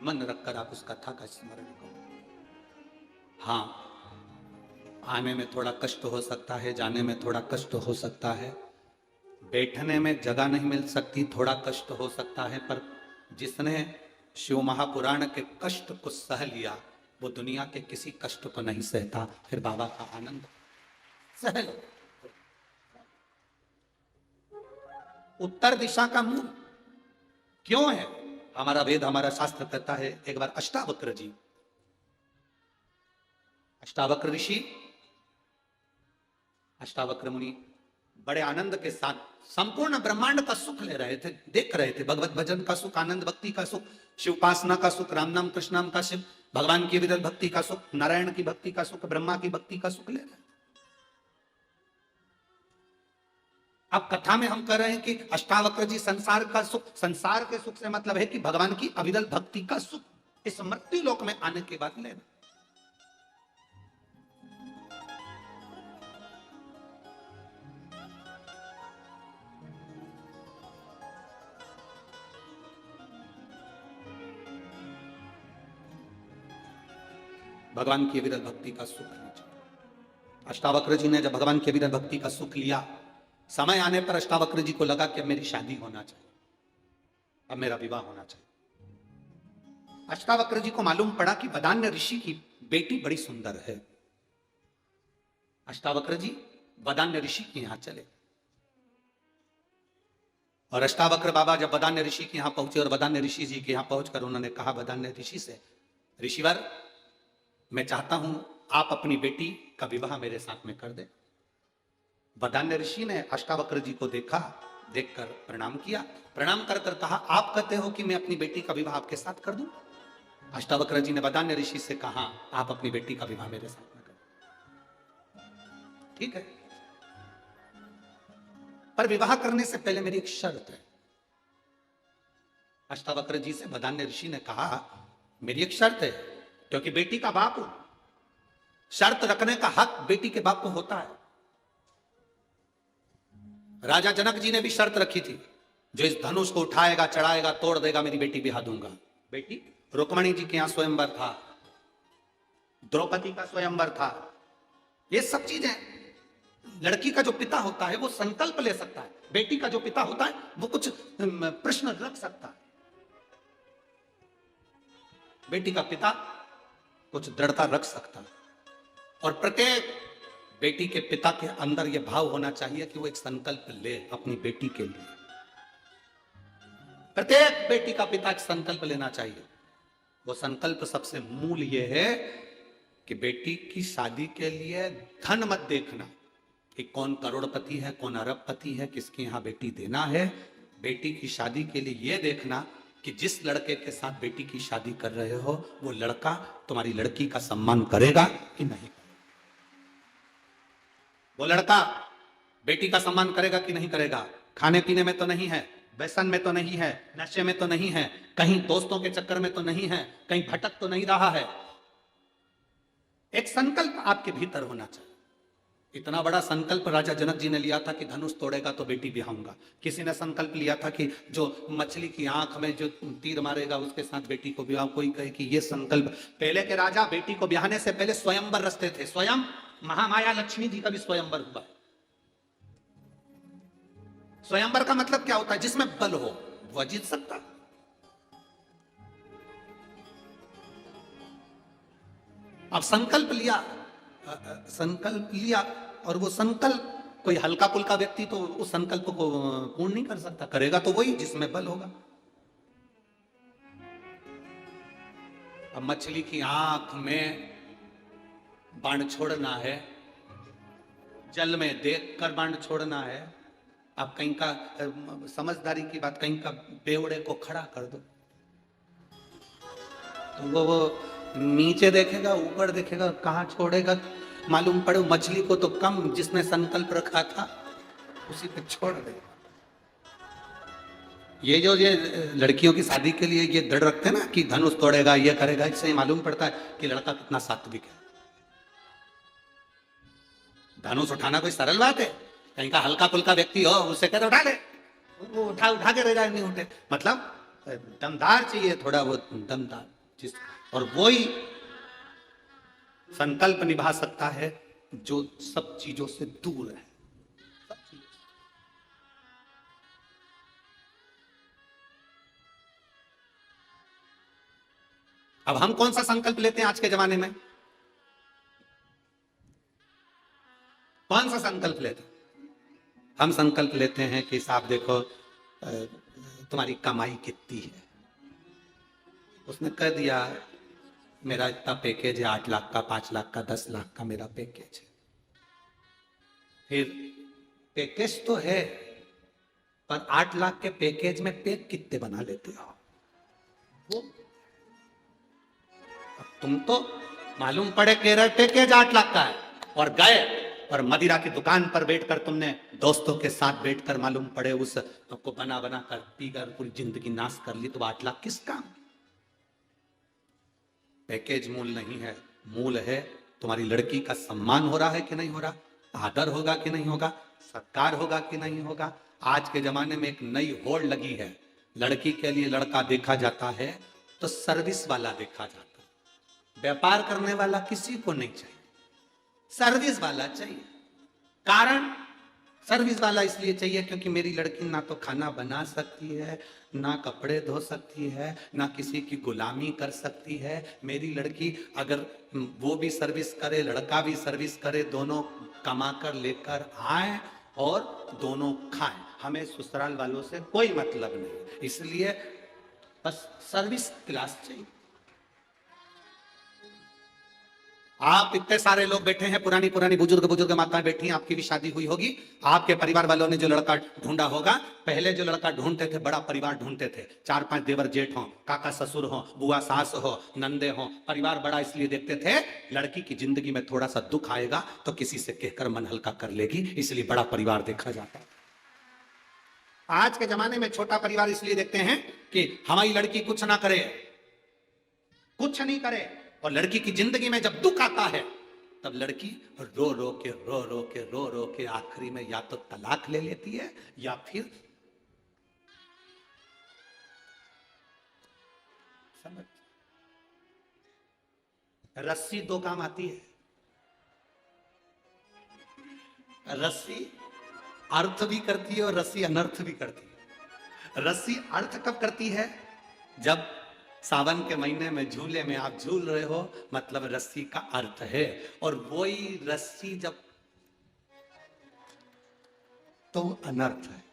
मन रखकर आप उस कथा का स्मरण करो। हाँ, आने में थोड़ा कष्ट हो सकता है, जाने में थोड़ा कष्ट हो सकता है, बैठने में जगह नहीं मिल सकती, थोड़ा कष्ट हो सकता है, पर जिसने शिव महापुराण के कष्ट को सह लिया वो दुनिया के किसी कष्ट को नहीं सहता, फिर बाबा का आनंद सह लो। उत्तर दिशा का मुंह क्यों है? हमारा वेद, हमारा शास्त्र कहता है, एक बार अष्टावक्र जी, अष्टावक्र ऋषि, अष्टावक्र मुनि बड़े आनंद के साथ संपूर्ण ब्रह्मांड का सुख ले रहे थे, देख रहे थे। भगवत भजन का सुख, आनंद भक्ति का सुख, शिव उपासना का सुख, राम नाम कृष्ण नाम का शिव, भगवान की विरल भक्ति का सुख, नारायण की भक्ति का सुख, ब्रह्मा की भक्ति का सुख ले रहे। अब कथा में हम कह रहे हैं कि अष्टावक्र जी संसार का सुख, संसार के सुख से मतलब है कि भगवान की अविरल भक्ति का सुख इस मृत्यु लोक में आने के बाद लेना। भगवान की विरल भक्ति का सुख लीजिए। अष्टावक्र जी ने जब भगवान की विरल भक्ति का सुख लिया, समय आने पर अष्टावक्र जी को लगा कि अब मेरी शादी होना चाहिए, अब मेरा विवाह होना चाहिए। अष्टावक्र जी को मालूम पड़ा कि वदान्य ऋषि की बेटी बड़ी सुंदर है। अष्टावक्र जी वदान्य ऋषि के यहां चले और अष्टावक्र बाबा जब वदान्य ऋषि के यहां पहुंचे और वदान्य ऋषि जी के यहां पहुंचकर उन्होंने कहा वदान्य ऋषि से, ऋषिवर मैं चाहता हूं आप अपनी बेटी का विवाह मेरे साथ में कर दे। वदान्य ऋषि ने अष्टावक्र जी को देखा, देखकर प्रणाम किया, प्रणाम कर कर कहा आप कहते हो कि मैं अपनी बेटी का विवाह आपके साथ कर दूं? अष्टावक्र जी ने वदान्य ऋषि से कहा आप अपनी बेटी का विवाह मेरे साथ में करें। ठीक है, पर विवाह करने से पहले मेरी एक शर्त है। अष्टावक्र जी से वदान्य ऋषि ने कहा मेरी एक शर्त है, क्योंकि बेटी का बाप हूं, शर्त रखने का हक बेटी के बाप को होता है। राजा जनक जी ने भी शर्त रखी थी, जो इस धनुष को उठाएगा, चढ़ाएगा, तोड़ देगा, मेरी बेटी बिहा दूंगा। बेटी रुक्मणी जी के यहां स्वयंवर था, द्रौपदी का स्वयंवर था। ये सब चीजें लड़की का जो पिता होता है वो संकल्प ले सकता है, बेटी का जो पिता होता है वो कुछ प्रश्न रख सकता है। बेटी का पिता कुछ दृढ़ता रख सकता है, और प्रत्येक बेटी के पिता के अंदर यह भाव होना चाहिए कि वो एक संकल्प ले अपनी बेटी के लिए। प्रत्येक बेटी का पिता एक संकल्प लेना चाहिए। वो संकल्प सबसे मूल ये है कि बेटी की शादी के लिए धन मत देखना कि कौन करोड़पति है, कौन अरबपति है, किसके यहां बेटी देना है। बेटी की शादी के लिए यह देखना कि जिस लड़के के साथ बेटी की शादी कर रहे हो वो लड़का तुम्हारी लड़की का सम्मान करेगा कि नहीं, वो लड़का बेटी का सम्मान करेगा कि नहीं करेगा। खाने पीने में तो नहीं है, व्यसन में तो नहीं है, नशे में तो नहीं है, कहीं दोस्तों के चक्कर में तो नहीं है, कहीं भटक तो नहीं रहा है। एक संकल्प आपके भीतर होना चाहिए। इतना बड़ा संकल्प राजा जनक जी ने लिया था कि धनुष तोड़ेगा तो बेटी बिहाऊंगा। किसी ने संकल्प लिया था कि जो मछली की आंख में जो तीर मारेगा उसके साथ बेटी को बिहाऊ। कोई कहे कि ये संकल्प, पहले के राजा बेटी को ब्याहने से पहले स्वयंवर रचते थे। स्वयं महामाया लक्ष्मी जी का भी स्वयंवर हुआ है। स्वयंवर का मतलब क्या होता है? जिसमें बल हो वह जीत सकता। अब संकल्प लिया और वो संकल्प कोई हल्का पुल्का व्यक्ति तो उस संकल्प को पूर्ण नहीं कर सकता। करेगा तो वही जिसमें बल होगा। अब मछली की आंख में बाण छोड़ना है, जल में देखकर बाण छोड़ना है। अब कहीं का समझदारी की बात, कहीं का बेवड़े को खड़ा कर दो तो वो नीचे देखेगा, ऊपर देखेगा, कहां छोड़ेगा मालूम पड़े। मछली को तो कम, जिसने संकल्प रखा था उसी पे छोड़ देगा। ये लड़कियों की शादी के लिए ये दृढ़ रखते हैं ना कि धनुष तोड़ेगा, ये करेगा, इससे मालूम पड़ता है कि लड़का कितना सात्विक है। धनुष उठाना कोई सरल बात है? कहीं का हल्का पुल्का व्यक्ति हो उससे कहते उठा ले, वो उठा के रह जाए, नहीं उठे। मतलब दमदार चाहिए, थोड़ा वो दमदार जिस, और वो ही संकल्प निभा सकता है जो सब चीजों से दूर है। सब चीजों से। अब हम कौन सा संकल्प लेते हैं आज के जमाने में? कौन सा संकल्प लेते हैं? हम संकल्प लेते हैं कि साहब देखो तुम्हारी कमाई कितनी है। उसने कह दिया मेरा इतना पैकेज है, 8 लाख का, 5 लाख का, 10 लाख का मेरा पैकेज है। फिर पैकेज तो है, पर 8 लाख के पैकेज में पैक कितने बना लेते हो वो? अब तुम तो मालूम पड़े कह रहे पैकेज 8 लाख का है और गए और मदिरा की दुकान पर बैठकर तुमने दोस्तों के साथ बैठकर मालूम पड़े उस आपको बना बना कर पीकर पूरी जिंदगी नाश कर ली, तो 8 लाख किस काम? पैकेज मूल नहीं है, मूल है तुम्हारी लड़की का सम्मान हो रहा है कि नहीं हो रहा, आदर होगा कि नहीं होगा, सत्कार होगा कि नहीं होगा। आज के जमाने में एक नई होड़ लगी है, लड़की के लिए लड़का देखा जाता है तो सर्विस वाला देखा जाता है। व्यापार करने वाला किसी को नहीं चाहिए, सर्विस वाला चाहिए। कारण सर्विस वाला इसलिए चाहिए क्योंकि मेरी लड़की ना तो खाना बना सकती है, ना कपड़े धो सकती है, ना किसी की गुलामी कर सकती है। मेरी लड़की अगर वो भी सर्विस करे, लड़का भी सर्विस करे, दोनों कमा कर लेकर आए और दोनों खाएं। हमें ससुराल वालों से कोई मतलब नहीं, इसलिए बस सर्विस क्लास चाहिए। आप इतने सारे लोग बैठे हैं, पुरानी पुरानी बुजुर्ग माताएं बैठी हैं, आपकी भी शादी हुई होगी। आपके परिवार वालों ने जो लड़का ढूंढा होगा, पहले जो लड़का ढूंढते थे बड़ा परिवार ढूंढते थे, 4-5 देवर जेठ हो, काका ससुर हो, बुआ सास हो, नंदे हो, परिवार बड़ा इसलिए देखते थे लड़की की जिंदगी में थोड़ा सा दुख आएगा तो किसी से कहकर मन हल्का कर लेगी, इसलिए बड़ा परिवार देखा जाता है। आज के जमाने में छोटा परिवार इसलिए देखते हैं कि हमारी लड़की कुछ ना करे, कुछ नहीं करे, और लड़की की जिंदगी में जब दुख आता है तब लड़की रो रो के आखिरी में या तो तलाक ले लेती है या फिर समझ। रस्सी 2 काम आती है, रस्सी अर्थ भी करती है और रस्सी अनर्थ भी करती है। रस्सी अर्थ कब करती है? जब सावन के महीने में झूले में आप झूल रहे हो, मतलब रस्सी का अर्थ है, और वही रस्सी जब तो अनर्थ है।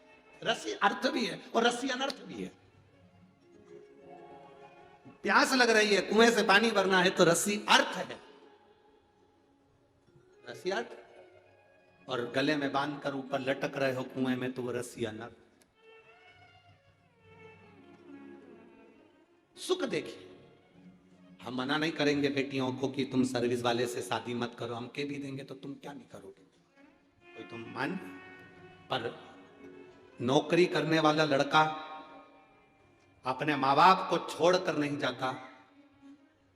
रस्सी अर्थ भी है और रस्सी अनर्थ भी है। प्यास लग रही है, कुएं से पानी भरना है तो रस्सी अर्थ है, रस्सी अर्थ, और गले में बांधकर ऊपर लटक रहे हो कुएं में तो वो रस्सी अनर्थ। सुख देखिए, हम मना नहीं करेंगे बेटियों को कि तुम सर्विस वाले से शादी मत करो, हम के भी देंगे तो तुम क्या नहीं करोगे, कोई तुम मान। पर नौकरी करने वाला लड़का अपने माँ बाप को छोड़कर नहीं जाता।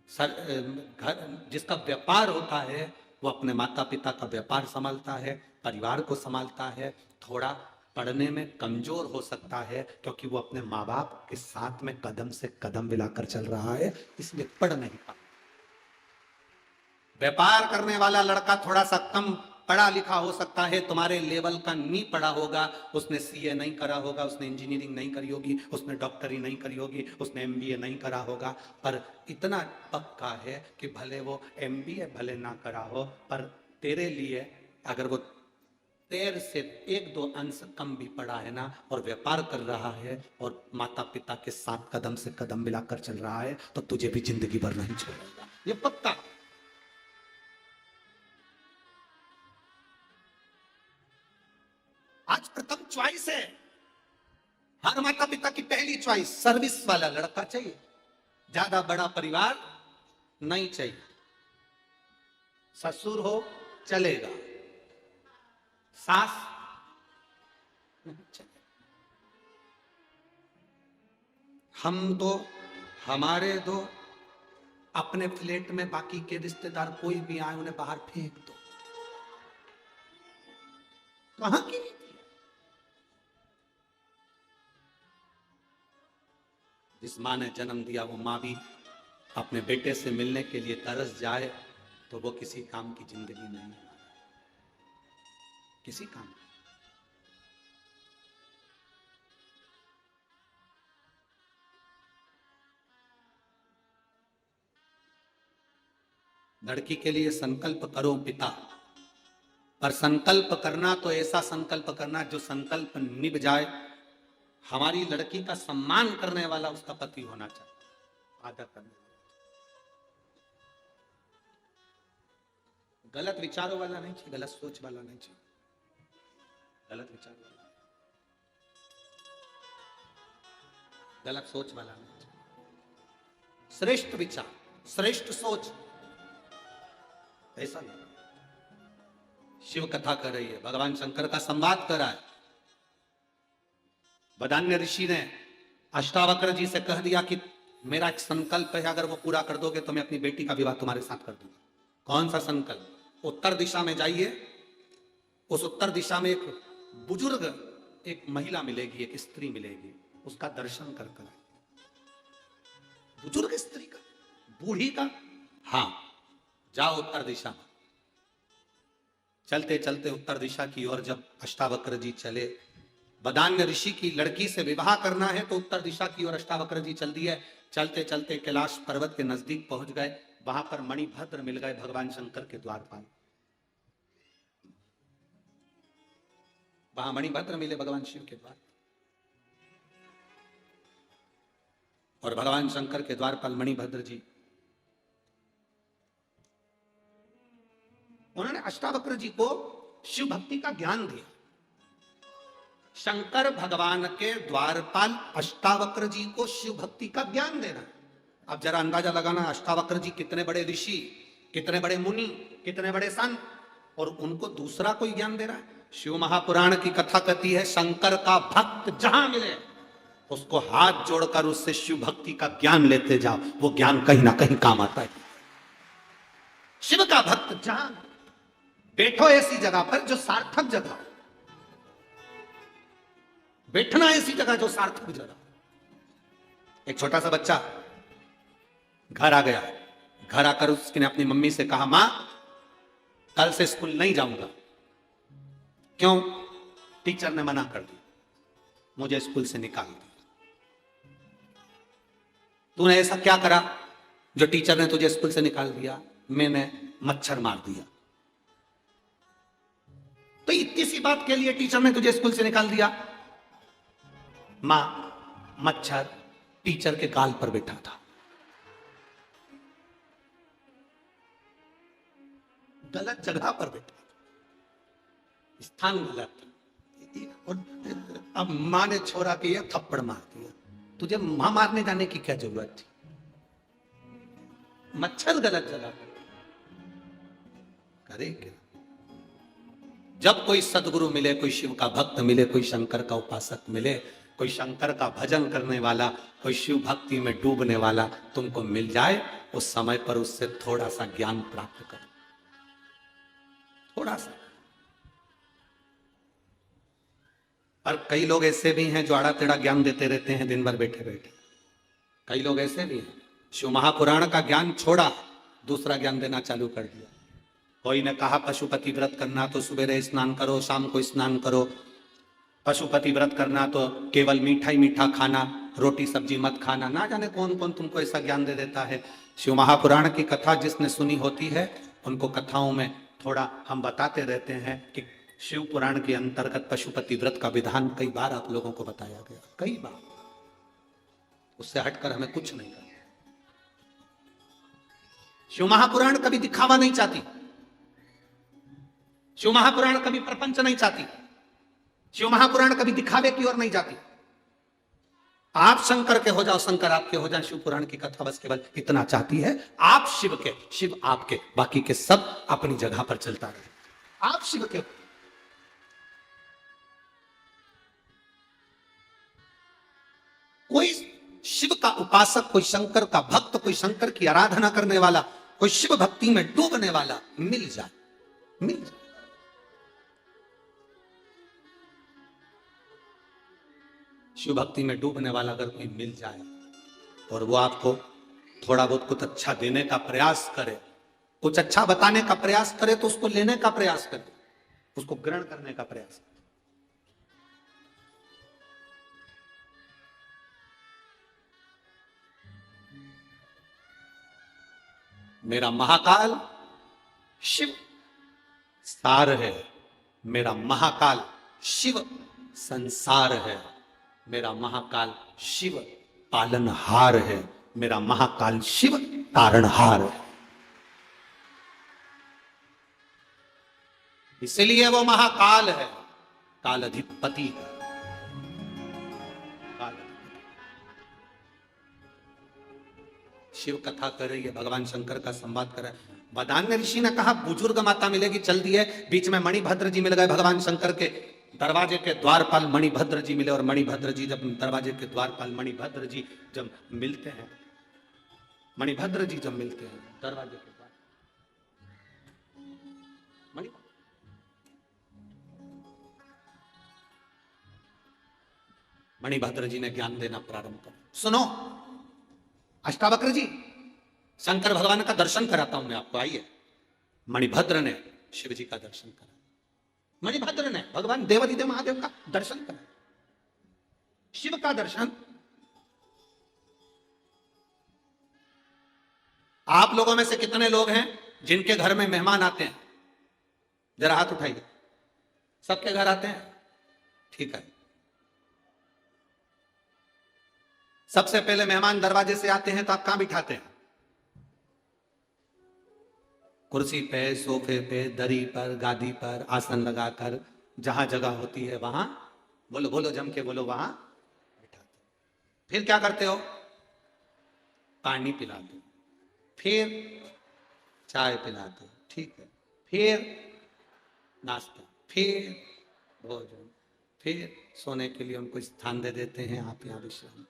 घर जिसका व्यापार होता है वो अपने माता पिता का व्यापार संभालता है, परिवार को संभालता है। थोड़ा पढ़ने में कमजोर हो सकता है क्योंकि वो अपने माँ बाप के साथ में कदम से कदम मिलाकर चल रहा है, इसलिए पढ़ नहीं पाता। व्यापार करने वाला लड़का थोड़ा सा कम पढ़ा लिखा हो सकता है, तुम्हारे लेवल का नहीं पढ़ा होगा, उसने सीए नहीं करा होगा, उसने इंजीनियरिंग नहीं करी होगी, उसने डॉक्टरी नहीं करी होगी, उसने एमबीए नहीं करा होगा, पर इतना पक्का है कि भले वो एमबीए भले ना करा हो, पर तेरे लिए अगर वो तेरे से 1-2 अंश कम भी पढ़ा है ना और व्यापार कर रहा है और माता पिता के साथ कदम से कदम मिलाकर चल रहा है तो तुझे भी जिंदगी भर नहीं छोड़ेगा, ये पक्का। आज प्रथम चॉइस है, हर माता पिता की पहली चॉइस सर्विस वाला लड़का चाहिए, ज्यादा बड़ा परिवार नहीं चाहिए। ससुर हो चलेगा, सास नहीं चलेगा। हम तो हमारे दो अपने फ्लैट में बाकी के रिश्तेदार कोई भी आए उन्हें बाहर फेंक दो, कहां की नीति? जिस माँ ने जन्म दिया वो माँ भी अपने बेटे से मिलने के लिए तरस जाए तो वो किसी काम की जिंदगी नहीं है, किसी काम की। लड़की के लिए संकल्प करो पिता, पर संकल्प करना तो ऐसा संकल्प करना जो संकल्प निभ जाए। हमारी लड़की का सम्मान करने वाला उसका पति होना चाहिए, आदर करने वाला, गलत विचारों वाला नहीं चाहिए, गलत सोच वाला नहीं चाहिए। गलत विचार वाला, गलत सोच वाला नहीं। श्रेष्ठ विचार, श्रेष्ठ सोच, ऐसा नहीं। शिव कथा कर रही है, भगवान शंकर का संवाद कर रहा है। बदान्य ऋषि ने अष्टावक्र जी से कह दिया कि मेरा एक संकल्प है, अगर वो पूरा कर दोगे तो मैं अपनी बेटी का विवाह तुम्हारे साथ कर दूंगा। कौन सा संकल्प? उत्तर दिशा में जाइए, उस उत्तर दिशा में एक बुजुर्ग, एक महिला मिलेगी, एक स्त्री मिलेगी, उसका दर्शन कर कर। बुजुर्ग स्त्री का, बूढ़ी का, हाँ, जाओ उत्तर दिशा में। चलते चलते उत्तर दिशा की ओर जब अष्टावक्र जी चले, बदान्य ऋषि की लड़की से विवाह करना है तो उत्तर दिशा की ओर अष्टावक्र जी चल दिए। चलते चलते कैलाश पर्वत के नजदीक पहुंच गए। वहां पर मणिभद्र मिल गए भगवान शंकर के द्वारपाल। वहां मणिभद्र मिले भगवान शिव के द्वार, और भगवान शंकर के द्वारपाल मणिभद्र जी, उन्होंने अष्टावक्र जी को शिव भक्ति का ज्ञान दिया। शंकर भगवान के द्वारपाल अष्टावक्र जी को शिव भक्ति का ज्ञान देना। अब जरा अंदाजा लगाना, अष्टावक्र जी कितने बड़े ऋषि, कितने बड़े मुनि, कितने बड़े संत, और उनको दूसरा कोई ज्ञान दे रहा है। शिव महापुराण की कथा कहती है, शंकर का भक्त जहां मिले उसको हाथ जोड़कर उससे शिव भक्ति का ज्ञान लेते जाओ, वो ज्ञान कहीं ना कहीं काम आता है। शिव का भक्त जहां बैठो ऐसी जगह पर जो सार्थक जगह, बैठना ऐसी जगह जो सार्थक जगह। एक छोटा सा बच्चा घर आ गया, घर आकर उसने अपनी मम्मी से कहा, मां कल से स्कूल नहीं जाऊंगा। क्यों? टीचर ने मना कर दिया, मुझे स्कूल से निकाल दिया। तूने ऐसा क्या करा जो टीचर ने तुझे स्कूल से निकाल दिया? मैंने मच्छर मार दिया। तो इतनी सी बात के लिए टीचर ने तुझे स्कूल से निकाल दिया? मां, मच्छर टीचर के गाल पर बैठा था। गलत जगह पर बैठा था, स्थान गलत था। और अब मां ने छोरा किया, थप्पड़ मार दिया। तुझे मां मारने जाने की क्या जरूरत थी? मच्छर गलत जगह पर करे क्या? जब कोई सदगुरु मिले, कोई शिव का भक्त मिले, कोई शंकर का उपासक मिले, कोई शंकर का भजन करने वाला, कोई शिव भक्ति में डूबने वाला तुमको मिल जाए, उस समय पर उससे थोड़ा सा ज्ञान प्राप्त करो, थोड़ा सा। और कई लोग ऐसे भी हैं जो आड़ा टेढ़ा ज्ञान देते रहते हैं दिन भर बैठे बैठे। कई लोग ऐसे भी हैं, शिव महापुराण का ज्ञान छोड़ा, दूसरा ज्ञान देना चालू कर दिया। कोई ने कहा पशुपति व्रत करना तो सुबह स्नान करो, शाम को स्नान करो। पशुपति व्रत करना तो केवल मीठा ही मीठा खाना, रोटी सब्जी मत खाना। ना जाने कौन कौन तुमको ऐसा ज्ञान दे देता है। शिव महापुराण की कथा जिसने सुनी होती है, उनको कथाओं में थोड़ा हम बताते रहते हैं कि शिव पुराण के अंतर्गत पशुपति व्रत का विधान कई बार आप लोगों को बताया गया, कई बार। उससे हटकर हमें कुछ नहीं करना। शिव महापुराण कभी दिखावा नहीं चाहती, शिव महापुराण कभी प्रपंच नहीं चाहती, शिव महापुराण कभी दिखावे की ओर नहीं जाती। आप शंकर के हो जाओ, शंकर आपके हो जाए, शिव पुराण की कथा बस केवल इतना चाहती है, आप शिव के, शिव आपके, बाकी के सब अपनी जगह पर चलता रहे। आप शिव के। कोई शिव का उपासक, कोई शंकर का भक्त, कोई शंकर की आराधना करने वाला, कोई शिव भक्ति में डूबने वाला मिल जाए, मिल जाए। शिव भक्ति में डूबने वाला अगर कोई मिल जाए और वो आपको थोड़ा बहुत कुछ अच्छा देने का प्रयास करे, कुछ अच्छा बताने का प्रयास करे, तो उसको लेने का प्रयास करे, उसको ग्रहण करने का प्रयास करे। मेरा महाकाल शिव सार है, मेरा महाकाल शिव संसार है, मेरा महाकाल शिव पालनहार है, मेरा महाकाल शिव तारणहार है। इसलिए वो महाकाल है। कालाधिपति है। शिव कथा कर रही है, भगवान शंकर का संवाद कर रहा है। वदान्य ऋषि ने कहा बुजुर्ग माता मिलेगी, चल दी है। बीच में मणिभद्र जी मिल गए, भगवान शंकर के दरवाजे के द्वारपाल मणिभद्र जी मिले। और मणिभद्र जी जब दरवाजे के द्वारपाल मणिभद्र जी जब मिलते हैं, मणिभद्र जी जब मिलते हैं दरवाजे के द्वार, मणिभद्र जी ने ज्ञान देना प्रारंभ कर, सुनो अष्टावक्र जी, शंकर भगवान का दर्शन कराता हूं मैं आपको, आइए। मणिभद्र ने शिव जी का दर्शन करा, मणिभद्र ने भगवान देवादिदेव महादेव का दर्शन करा, शिव का दर्शन। आप लोगों में से कितने लोग हैं जिनके घर में मेहमान आते हैं? जरा हाथ उठाइए। सबके घर आते हैं, ठीक है। सबसे पहले मेहमान दरवाजे से आते हैं तो आप कहां बिठाते हैं? कुर्सी पे, सोफे पे, दरी पर, गादी पर, आसन लगाकर, जहां जगह होती है वहां, बोलो बोलो जम के बोलो, वहां बिठाते। फिर क्या करते हो? पानी पिलाते हो, फिर चाय पिलाते हो, ठीक है, फिर नाश्ता, फिर भोजन, फिर सोने के लिए उनको स्थान दे देते हैं, आप यहां विश्राम।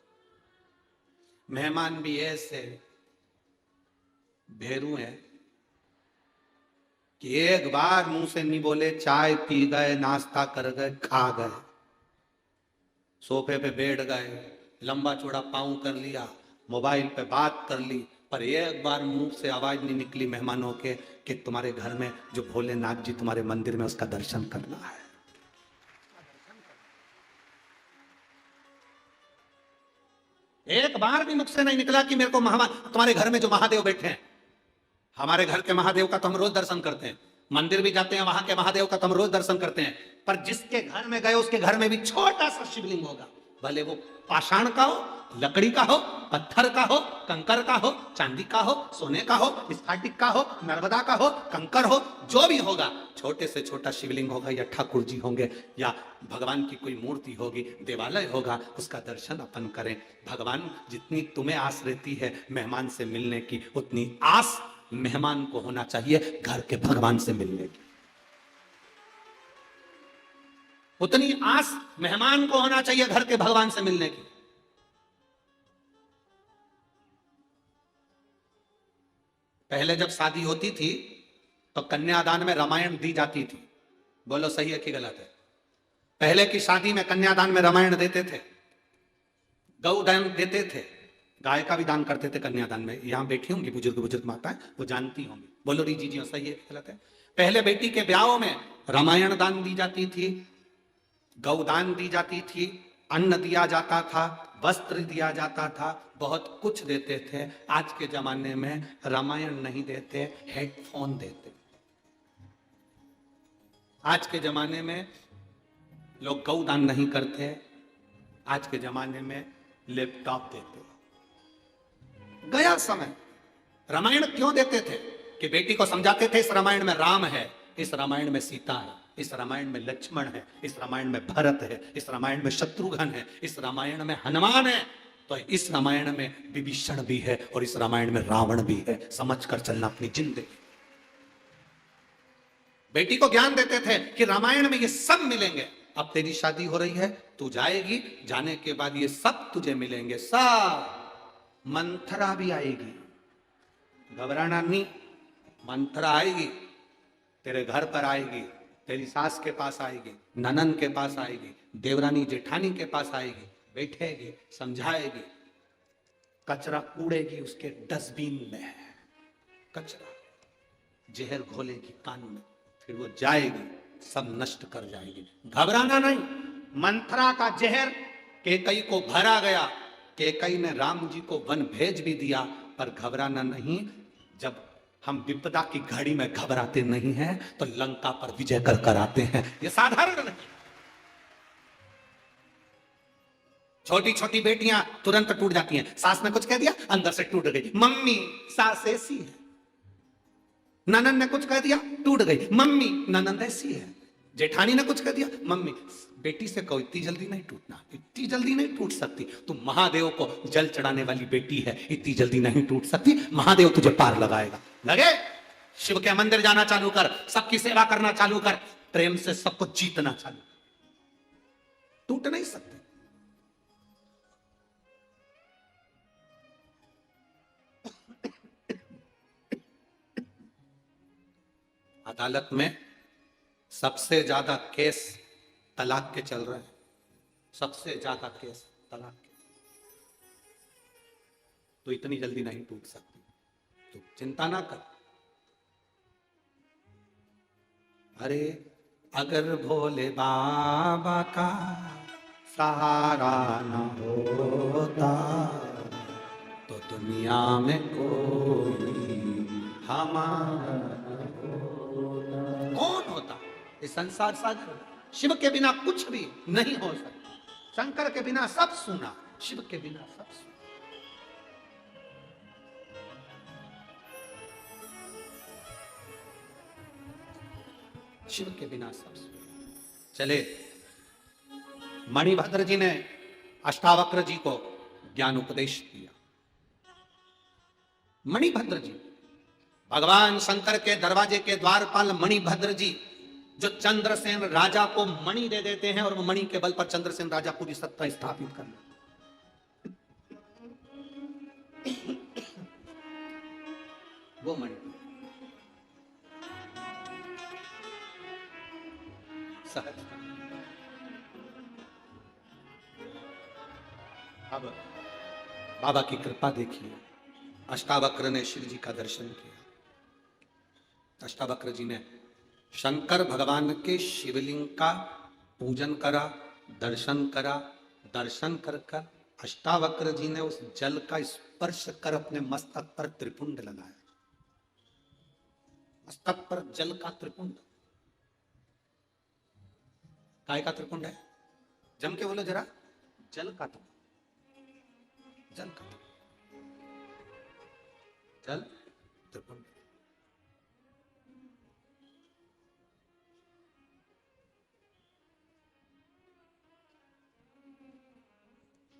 मेहमान भी ऐसे भेरू हैं कि एक बार मुंह से नहीं बोले, चाय पी गए, नाश्ता कर गए, खा गए, सोफे पे बैठ गए, लंबा चौड़ा पाँव कर लिया, मोबाइल पे बात कर ली, पर एक बार मुंह से आवाज नहीं निकली मेहमानों के कि तुम्हारे घर में जो भोलेनाथ जी तुम्हारे मंदिर में उसका दर्शन करना है। एक बार भी मुख से नहीं निकला कि मेरे को तुम्हारे घर में जो महादेव बैठे हैं, हमारे घर के महादेव का तो हम रोज दर्शन करते हैं, मंदिर भी जाते हैं, वहां के महादेव का तो हम रोज दर्शन करते हैं, पर जिसके घर में गए उसके घर में भी छोटा सा शिवलिंग होगा, भले वो पाषाण का हो, लकड़ी का हो, पत्थर का हो, कंकर का हो, चांदी का हो, सोने का हो, स्फटिक का हो, नर्मदा का हो, कंकर हो, जो भी होगा, छोटे से छोटा शिवलिंग होगा, या ठाकुर जी होंगे, या भगवान की कोई मूर्ति होगी, देवालय होगा, उसका दर्शन अपन करें। भगवान जितनी तुम्हें आस रहती है मेहमान से मिलने की, उतनी आस मेहमान को होना चाहिए घर के भगवान से मिलने की। उतनी आस मेहमान को होना चाहिए घर के भगवान से मिलने की। पहले जब शादी होती थी तो कन्यादान में रामायण दी जाती थी, बोलो सही है कि गलत है? पहले की शादी में कन्यादान में रामायण देते थे, गौदान देते थे, गाय का भी दान करते थे कन्यादान में। यहां बैठी होंगी बुजुर्ग माताएं, वो जानती होंगी, बोलो री जी सही है कि गलत है? पहले बेटी के ब्याहों में रामायण दान दी जाती थी, गौदान दी जाती थी, अन्न दिया जाता था, वस्त्र दिया जाता था, बहुत कुछ देते थे। आज के जमाने में रामायण नहीं देते, हेडफोन देते। आज के जमाने में लोग गौदान नहीं करते, आज के जमाने में लैपटॉप देते। गया समय। रामायण क्यों देते थे? कि बेटी को समझाते थे इस रामायण में राम है, इस रामायण में सीता है, इस रामायण में लक्ष्मण है, इस रामायण में भरत है, इस रामायण में शत्रुघ्न है, इस रामायण में हनुमान है, तो इस रामायण में विभीषण भी है और इस रामायण में रावण भी है। समझकर चलना अपनी जिंदगी। बेटी को ज्ञान देते थे कि रामायण में ये सब मिलेंगे। अब तेरी शादी हो रही है, तू जाएगी, जाने के बाद ये सब तुझे मिलेंगे, सब। मंथरा भी आएगी, घबराना नहीं, मंथरा आएगी, तेरे घर पर आएगी, तेरी सास के पास आएगी, ननन के पास आएगी, देवरानी जेठानी के पास आएगी, बैठेगी, समझाएगी, कचरा कूड़ेगी उसके डस्टबिन में, कचरा जहर घोलेगी कान में, फिर वो जाएगी, सब नष्ट कर जाएगी। घबराना नहीं। मंथरा का जहर कैकई को भरा गया, कैकई ने राम जी को वन भेज भी दिया, पर घबराना नहीं। जब हम विपदा की घड़ी में घबराते नहीं हैं तो लंका पर विजय कर कर आते हैं। ये साधारण नहीं। छोटी छोटी बेटियां तुरंत टूट जाती हैं, सास ने कुछ कह दिया अंदर से टूट गई, मम्मी सास ऐसी है। ननन ने कुछ कह दिया टूट गई, मम्मी ननन ऐसी है। जेठानी ने कुछ कह दिया, मम्मी बेटी से कहो इतनी जल्दी नहीं टूटना, इतनी जल्दी नहीं टूट सकती, तुम महादेव को जल चढ़ाने वाली बेटी है, इतनी जल्दी नहीं टूट सकती, महादेव तुझे पार लगाएगा। लगे शिव के मंदिर जाना चालू कर, सबकी सेवा करना चालू कर, प्रेम से सबको जीतना चालू कर, टूट नहीं सकते। अदालत में सबसे ज्यादा केस तलाक के चल रहे हैं, सबसे ज्यादा केस तलाक के, तो इतनी जल्दी नहीं टूट सकती, तो चिंता ना कर। अरे अगर भोले बाबा का सहारा न होता तो दुनिया में कोई हमारा कौन होता। इस संसार सागर, शिव के बिना कुछ भी नहीं हो सकता, शंकर के बिना सब सुना, शिव के बिना सब सुना। शिव के बिना सब सुना। चले, मणिभद्र जी ने अष्टावक्र जी को ज्ञान उपदेश दिया। मणिभद्र जी भगवान शंकर के दरवाजे के द्वारपाल मणिभद्र जी, जो चंद्रसेन राजा को मणि दे देते हैं और वो मणि के बल पर चंद्रसेन राजा पूरी सत्ता स्थापित कर लेते। वो मणि सहज। अब बाबा की कृपा देखिए, अष्टावक्र ने शिव जी का दर्शन किया। अष्टावक्र जी ने शंकर भगवान के शिवलिंग का पूजन करा, दर्शन करा। दर्शन कर कर अष्टावक्र जी ने उस जल का स्पर्श कर अपने मस्तक पर त्रिपुंड लगाया। मस्तक पर जल का त्रिपुंड। काय का त्रिपुंड है? जम के बोलो जरा। जल का त्रिपुंड, जल का त्रिपुंड, जल त्रिपुंड।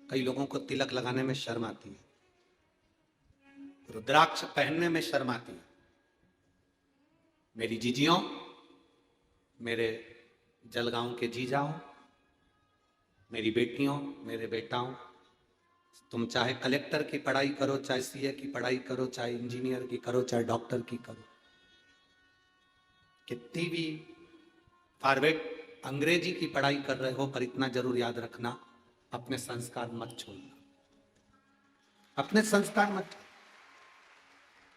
कई लोगों को तिलक लगाने में शर्म आती है, रुद्राक्ष पहनने में शर्म आती है। मेरी जीजियों, मेरे जलगांव के जीजाओं, मेरी बेटियों, मेरे बेटाओं, तुम चाहे कलेक्टर की पढ़ाई करो, चाहे सीए की पढ़ाई करो, चाहे इंजीनियर की करो, चाहे डॉक्टर की करो, कितनी भी फॉरवर्ड अंग्रेजी की पढ़ाई कर रहे हो, पर इतना जरूर याद रखना, अपने संस्कार मत छोड़ना, अपने संस्कार मत।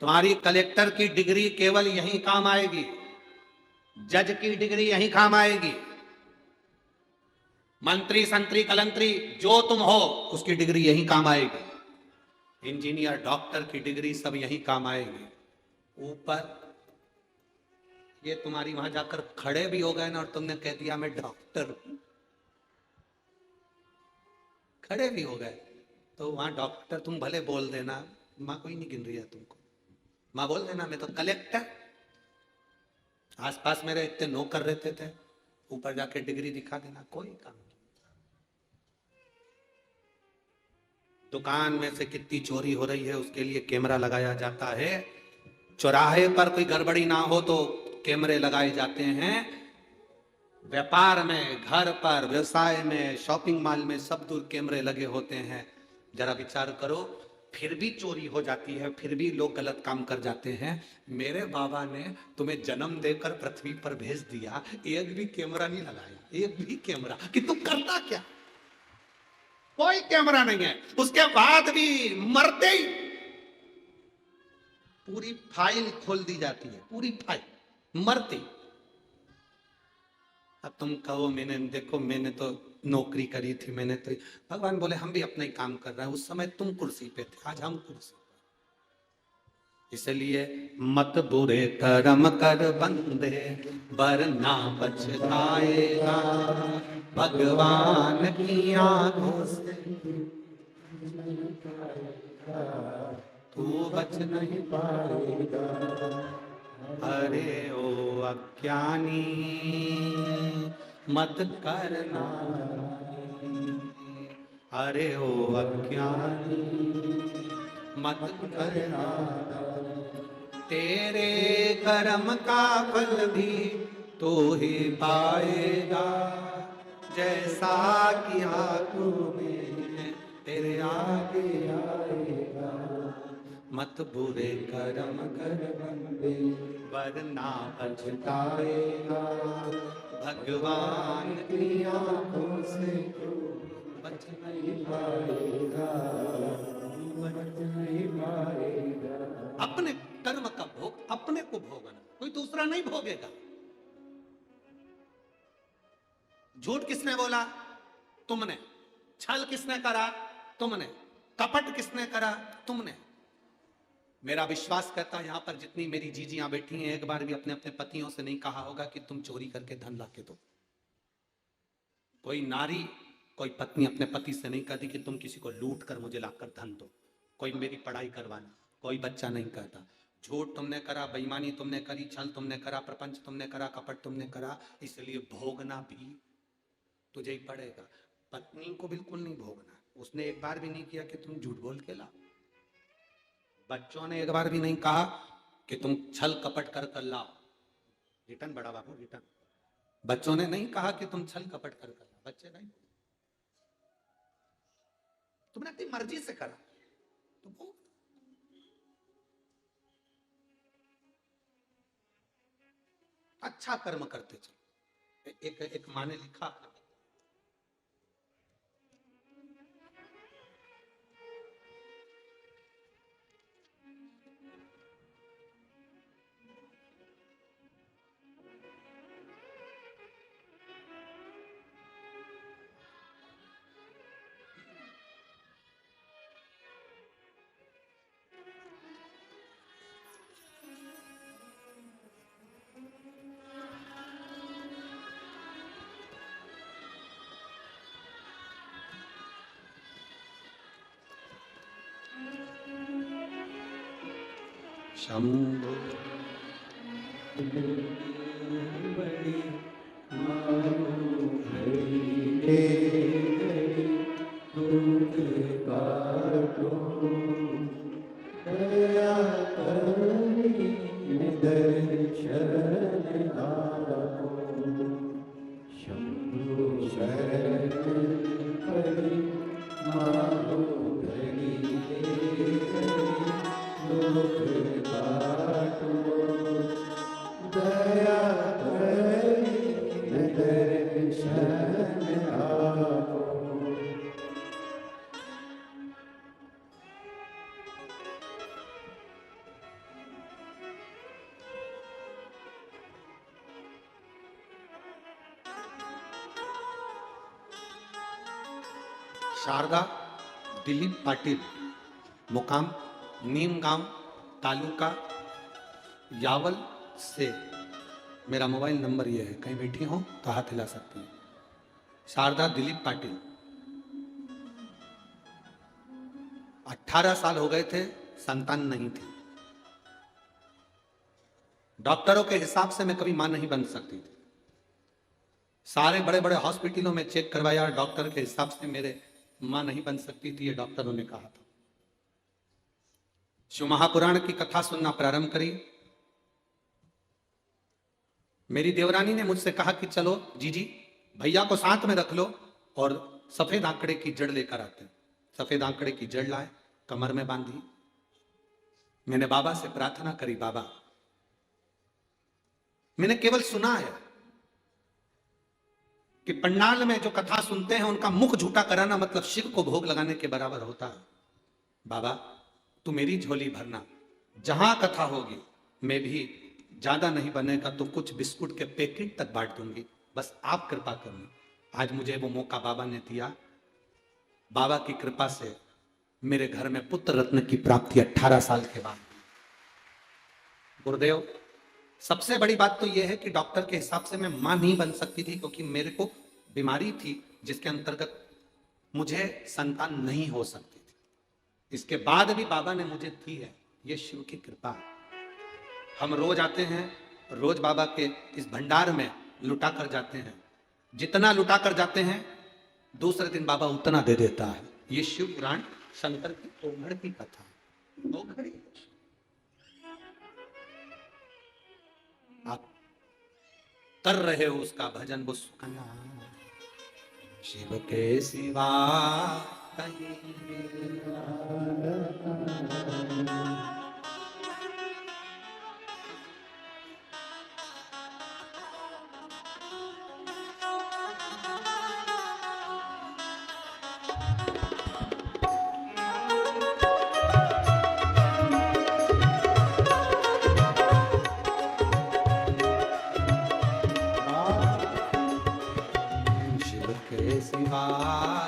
तुम्हारी कलेक्टर की डिग्री केवल यहीं काम आएगी, जज की डिग्री यहीं काम आएगी, मंत्री संतरी कलंतरी जो तुम हो उसकी डिग्री यहीं काम आएगी, इंजीनियर डॉक्टर की डिग्री सब यहीं काम आएगी। ऊपर ये तुम्हारी वहां जाकर खड़े भी हो गए ना और तुमने कह दिया मैं डॉक्टर हूं, खड़े भी हो गए तो वहां डॉक्टर तुम भले बोल देना, मां कोई नहीं गिन रही है तुमको, मां बोल देना मैं तो कलेक्टर। आसपास मेरे इतने नौकर रहते थे, ऊपर जाके डिग्री दिखा देना, कोई काम नहीं। दुकान में से कितनी चोरी हो रही है उसके लिए कैमरा लगाया जाता है, चौराहे पर कोई गड़बड़ी ना हो तो कैमरे लगाए जाते हैं, व्यापार में, घर पर, व्यवसाय में, शॉपिंग मॉल में सब दूर कैमरे लगे होते हैं। जरा विचार करो, फिर भी चोरी हो जाती है, फिर भी लोग गलत काम कर जाते हैं। मेरे बाबा ने तुम्हें जन्म देकर पृथ्वी पर भेज दिया, एक भी कैमरा नहीं लगाया, एक भी कैमरा, कि तुम करता क्या? कोई कैमरा नहीं है। उसके बाद भी मरते ही पूरी फाइल खोल दी जाती है, पूरी फाइल मरते। अब तुम कहो मैंने देखो मैंने तो नौकरी करी थी, मैंने तो, भगवान बोले हम भी अपना ही काम कर रहे हैं, उस समय तुम कुर्सी पे थे, आज हम कुर्सी पे। इसलिए मत बुरे कर्म कर बंदे वरना पछताएगा, भगवान की आंखों से तू बच नहीं पाएगा। अरे ओ अज्ञानी मत करना, अरे ओ अज्ञानी मत करना, तेरे कर्म का फल भी तो ही पाएगा, जैसा किया तूने तेरे आगे आएगा। मत बुरे कर्म कर बंदे वरना पछताएगा, भगवान की आंखों से तू बच नहीं पाएगा, बच नहीं पाएगा। अपने कर्म का भोग अपने को भोगना, कोई दूसरा नहीं भोगेगा। झूठ किसने बोला? तुमने। छल किसने करा? तुमने। कपट किसने करा? तुमने। मेरा विश्वास करता है यहां पर जितनी मेरी जीजियां बैठी हैं, एक बार भी अपने अपने पतियों से नहीं कहा होगा कि तुम चोरी करके धन लाके दो। कोई नारी, कोई पत्नी अपने पति से नहीं कहती कि तुम किसी को लूट कर मुझे लाकर धन दो। कोई मेरी पढ़ाई करवाना, कोई बच्चा नहीं कहता। झूठ तुमने करा, बेईमानी तुमने करी, छल तुमने करा, प्रपंच तुमने करा, कपट तुमने करा, इसलिए भोगना भी तुझे ही पड़ेगा। पत्नी को बिल्कुल नहीं भोगना। उसने एक बार भी नहीं किया कि तुम झूठ बोल के लाओ। बच्चों ने एक बार भी नहीं कहा कि तुम छल कपट कर कर लाओ। रिटर्न बड़ा बाबू, रिटर्न। बच्चों ने नहीं कहा कि तुम छल कपट कर कर लाओ। बच्चे नहीं, तुमने अपनी मर्जी से करा तो वो अच्छा कर्म करते चलो। एक माँ ने लिखा, शंभो बड़ी मानो हरि दुख काटो, दया करी दर्शन आपो। शंभो शरण हरि मानो हरि दुख काटो, दया करी दर्शन आपो। शारदा दिलीप पाटिल, मुकाम नीमगांव, तालुका यावल से। मेरा मोबाइल नंबर ये है, कहीं बैठी हो तो हाथ हिला सकती हैं। शारदा दिलीप पाटिल, 18 साल हो गए थे, संतान नहीं थी। डॉक्टरों के हिसाब से मैं कभी मां नहीं बन सकती थी। सारे बड़े बड़े हॉस्पिटलों में चेक करवाया, डॉक्टर के हिसाब से मेरे मां नहीं बन सकती थी, ये डॉक्टरों ने कहा था। शिव महापुराण की कथा सुनना प्रारंभ करी। मेरी देवरानी ने मुझसे कहा कि चलो जीजी भैया को साथ में रख लो और सफेद आंकड़े की जड़ लेकर आते। सफेद आंकड़े की जड़ लाए, कमर में बांधी। मैंने बाबा से प्रार्थना करी, बाबा मैंने केवल सुना है कि पंडाल में जो कथा सुनते हैं उनका मुख झूठा कराना मतलब शिव को भोग लगाने के बराबर होता है। बाबा तू मेरी झोली भरना, जहां कथा होगी मैं भी ज्यादा नहीं बनेगा तो कुछ बिस्कुट के पैकेट तक बांट दूंगी, बस आप कृपा करना। आज मुझे वो मौका बाबा ने दिया। बाबा की कृपा से मेरे घर में पुत्र रत्न की प्राप्ति 18 साल के बाद। गुरुदेव सबसे बड़ी बात तो यह है कि डॉक्टर के हिसाब से मैं मां नहीं बन सकती थी, क्योंकि मेरे को बीमारी थी जिसके अंतर्गत मुझे संतान नहीं हो सकती थी। इसके बाद भी बाबा ने मुझे दी है, यह शिव की कृपा है। हम रोज आते हैं, रोज बाबा के इस भंडार में लुटा कर जाते हैं। जितना लुटा कर जाते हैं दूसरे दिन बाबा उतना दे देता है। ये शिव पुराण शंकर की ओघड़ की कथा है। ओघड़ी आप कर रहे हो उसका भजन, वो सुखना शिव के सिवा कहीं शिव के सिवा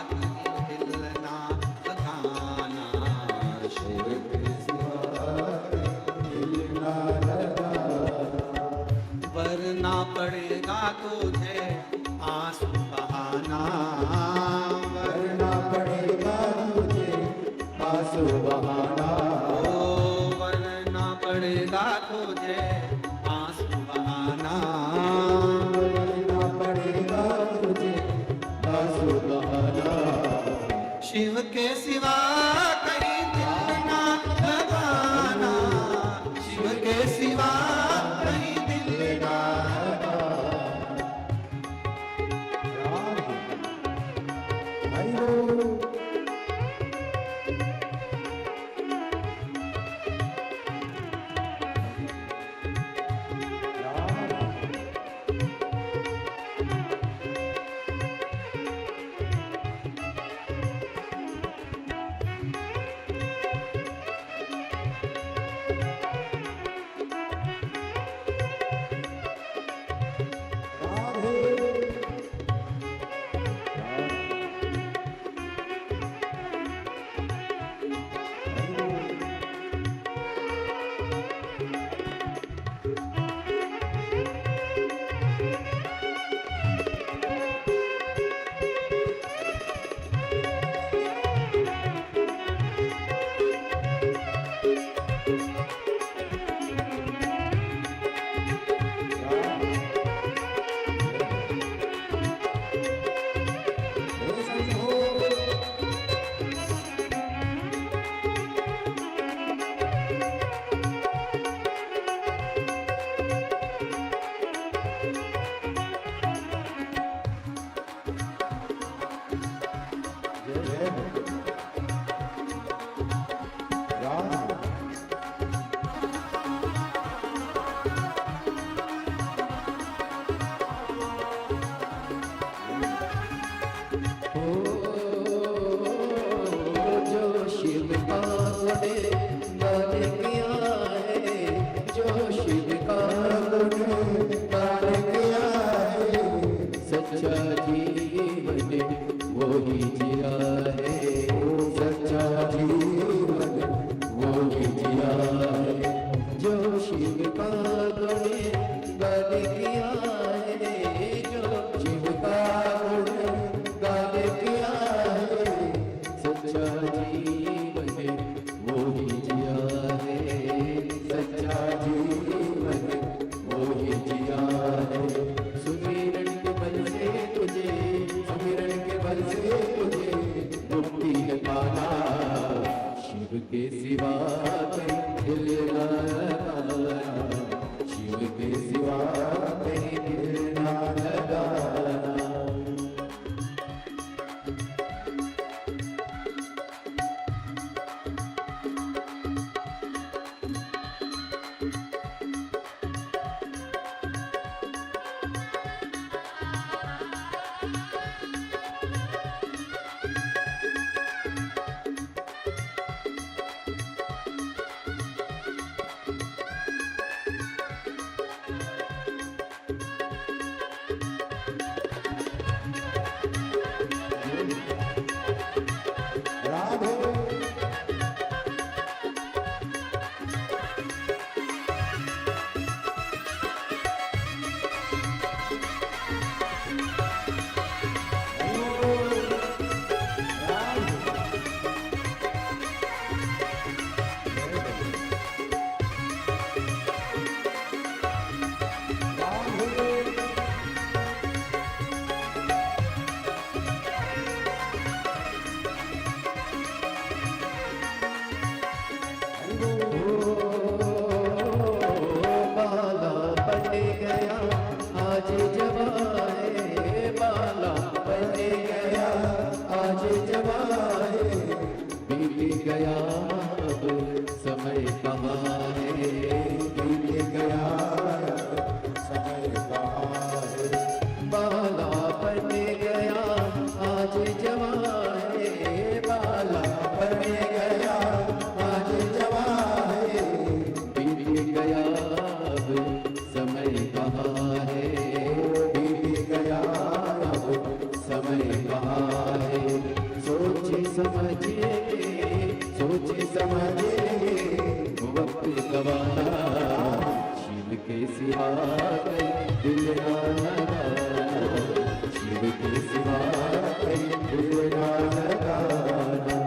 कहीं दिल ना लगाना, शिव के वरना पड़ेगा तुझे आंसू बहाना, वरना पड़ेगा तुझे आंसू बहाना, ओ वरना पड़ेगा तुझे आंसू बहाना। वरना पड़ेगा तुझे आंसू बहाना। शिव के सिवा कहीं दिल ना लगाना, शिव के सिवा कहीं दिल ना जो शिव का गुणगान किया है, जो शिव का गुणगान किया है, सच्चा जीवन वो ही जिया है, सच्चा जीवन वो ही जिया है। जो शिव का गुणगान किया है, जो शिव का गुणगान किया है, सच्चा जीवन वो ही जिया है, सच्चा जीवन वो ही जिया है। सुमिरन के बल से तुझे, सुमिरन के बल से तुझे मुक्ति है पाना, शिव के सिवा कहीं दिल ना लगाना, शिव के सिवा कहीं दिल ना लगाना। बाला बन गया आज जवाए, बाला बन गया आज जवाए, बीत गया अब समय कहाँ है, बीत गया समय कहाँ है। बाला बन गया आज जवाए, बाला बन गया आज जवाए, बीत गया अब समय कहाँ है, बीत गया अब समय कहाँ है। सोचे समझे, सोचे समझे वक्त गवाना, शिव के सिवा कहीं दिल ना लगाना, शिव के सिवा कहीं दिल ना लगाना।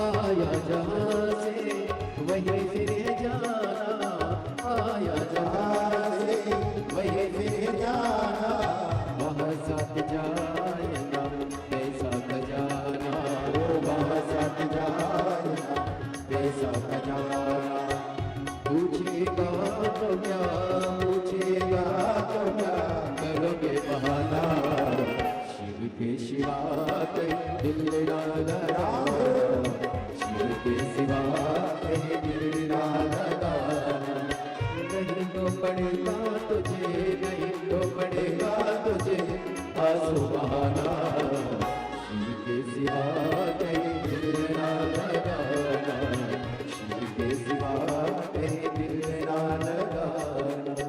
आया जहाँ से वही फिर जाना, आया जहाँ से वही फिर जाना, वहाँ साथ जाए ना पैसा खजाना, वहाँ साथ जाए ना पैसा खजाना। पूछेगा तो क्या, पूछेगा तो क्या करोगे बहाना, शिव के सिवा कहीं दिल ना लगाना, शिव के सिवा कहीं दिल ना लगाना। नहीं तो पड़ेगा तुझे, नहीं तो पड़ेगा तुझे आंसू बहाना, शिव के सिवा कहीं दिल ना लगाना, शिव के सिवा कहीं दिल ना लगाना।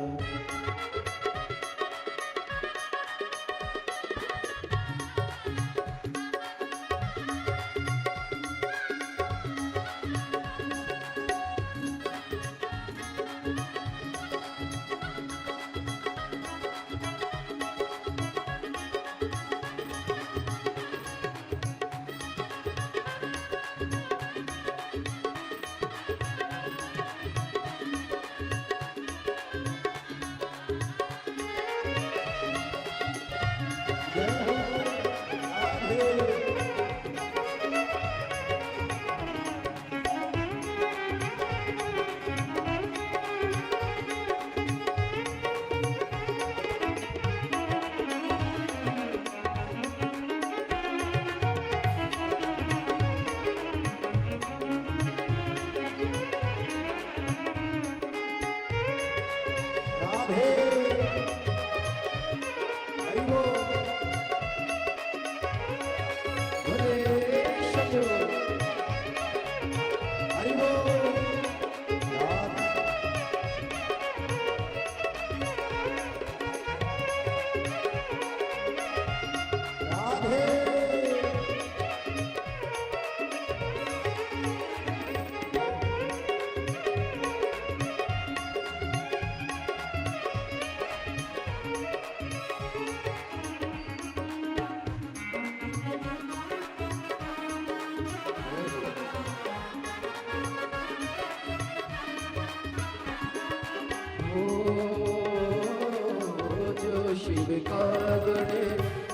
का गुण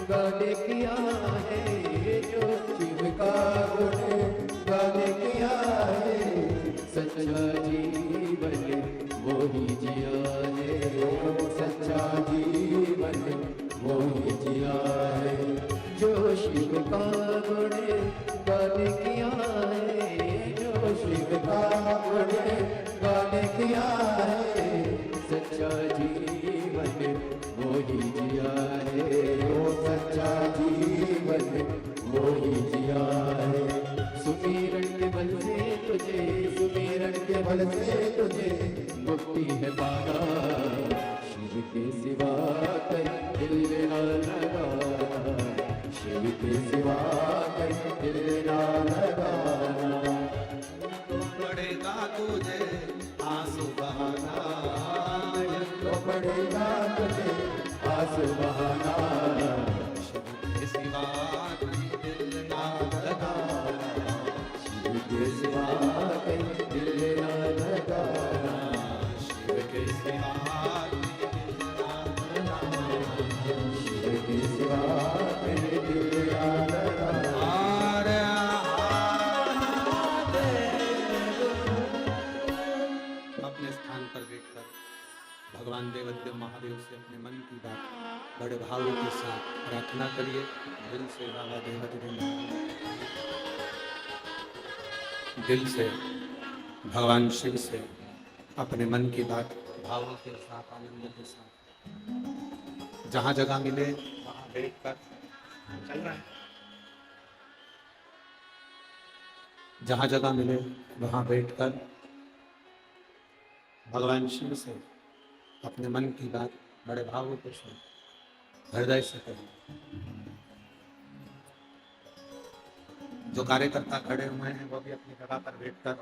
गान किया है, जो शिव का गुण गान किया है, सच्चा जीवन वो ही जिया है, सच्चा जीवन वो ही जिया है, जो शिव का गुण गान किया है, जो शिव का गुण गान किया है, सच्चा जीवन वो ही जिया है, वो सच्चा जीवन वो ही जिया है। सुमिरन के बल से तुझे, सुमिरन के बल से तुझे मुक्ति है पाना, शिव के सिवा कहीं दिल ना लगाना, शिव के सिवा कहीं दिल ना लगाना। पड़ेगा तुझे आंसू बहाना, तो पड़ेगा तुझे आंसू बहाना, शिव के सिवा कहीं दिल ना लगाना, शिव के सिवा कहीं दिल ना लगाना, शिव के सिवा कहीं दिल ना लगाना, शिव के सिवा कहीं दिल ना लगाना। अपने स्थान पर बैठकर भगवान देवदेव महादेव से अपने मन की बात बड़े भाव के साथ प्रार्थना करिए। दिल से बाबा देवदेव दिल से भगवान शिव से अपने मन की बात भाव के साथ आनंद के साथ जहाँ जगह मिले वहाँ बैठकर चल रहा है, जहाँ जगह मिले वहाँ बैठकर भगवान शिव से अपने मन की बात बड़े भाव के साथ हृदय से करें। जो कार्यकर्ता खड़े हुए हैं वो भी अपनी जगह पर बैठकर,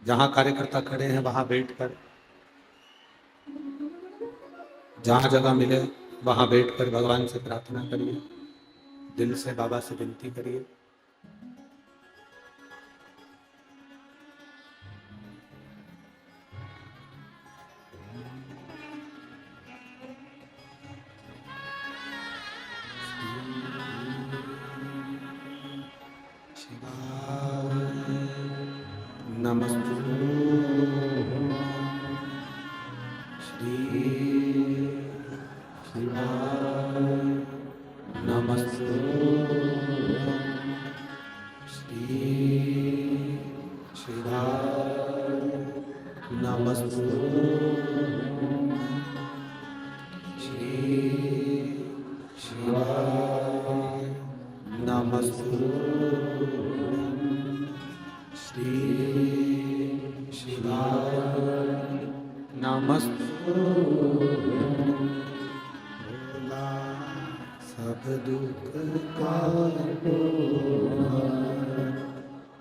जहाँ कार्यकर्ता खड़े हैं वहाँ बैठकर, जहाँ जगह मिले वहाँ बैठकर भगवान से प्रार्थना करिए। दिल से बाबा से विनती करिए। नमस्तु श्री शिवाय, नमस्तु श्री शिवाय, नमस्तु श्री शिवाय, नमस्तु श्री शिवाय, नमस्तु। भोला सब दुख का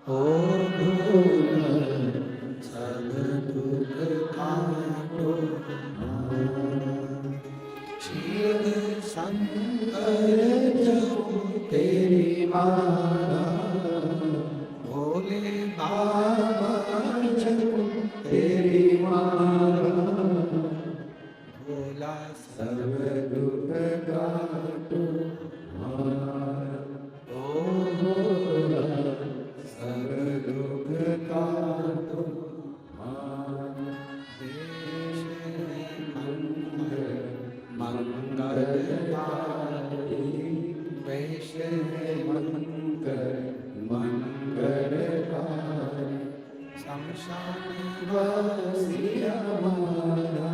ओ भोला सब दुख का शिव शंकर जपो तेरी माला, भोले बाबा जपो तेरी माला, भोला सब दुख काटो हमारा, ओ भोला सब दुख काटो हमारा। देश मंगल मंगलकारी, देश मंगल मंगलकारी, शमशान वासी हमारा,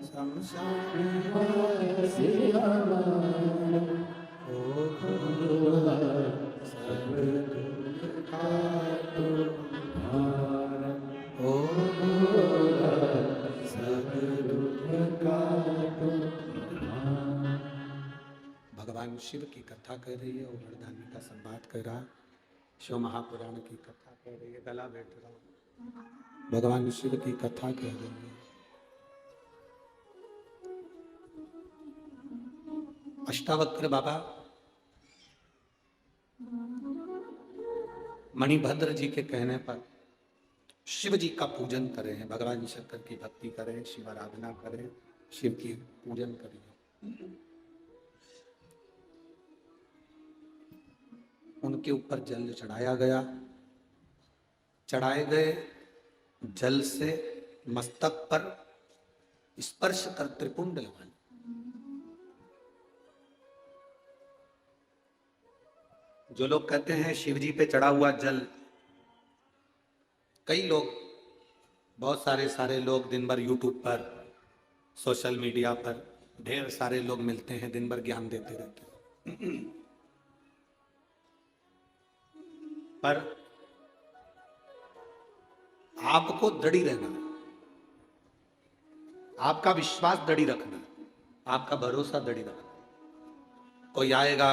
शमशान वासी हमारा, ओ भोला सब दुख काटो हमारा, ओ भोला सब दुख काटो हमारा। भगवान शिव की कथा कर रही है और वरदानी का संवाद कर रहा है। शिव महापुराण की कथा कह रही है, गला बैठ रहा हूं। भगवान शिव की कथा कह रही है। अष्टावक्र बाबा मणिभद्र जी के कहने पर शिव जी का पूजन करें, भगवान शंकर की भक्ति करें, शिव आराधना करें, शिव की पूजन करिए। उनके ऊपर जल चढ़ाया गया। चढ़ाए गए जल से मस्तक पर स्पर्श कर त्रिपुंड लगाना। जो लोग कहते हैं शिव जी पे चढ़ा हुआ जल, कई लोग, बहुत सारे लोग दिन भर यूट्यूब पर, सोशल मीडिया पर ढेर सारे लोग मिलते हैं, दिन भर ज्ञान देते रहते हैं। पर आपको दृढ़ी रहना है, आपका विश्वास दृढ़ी रखना, आपका भरोसा दृढ़ी रखना। कोई आएगा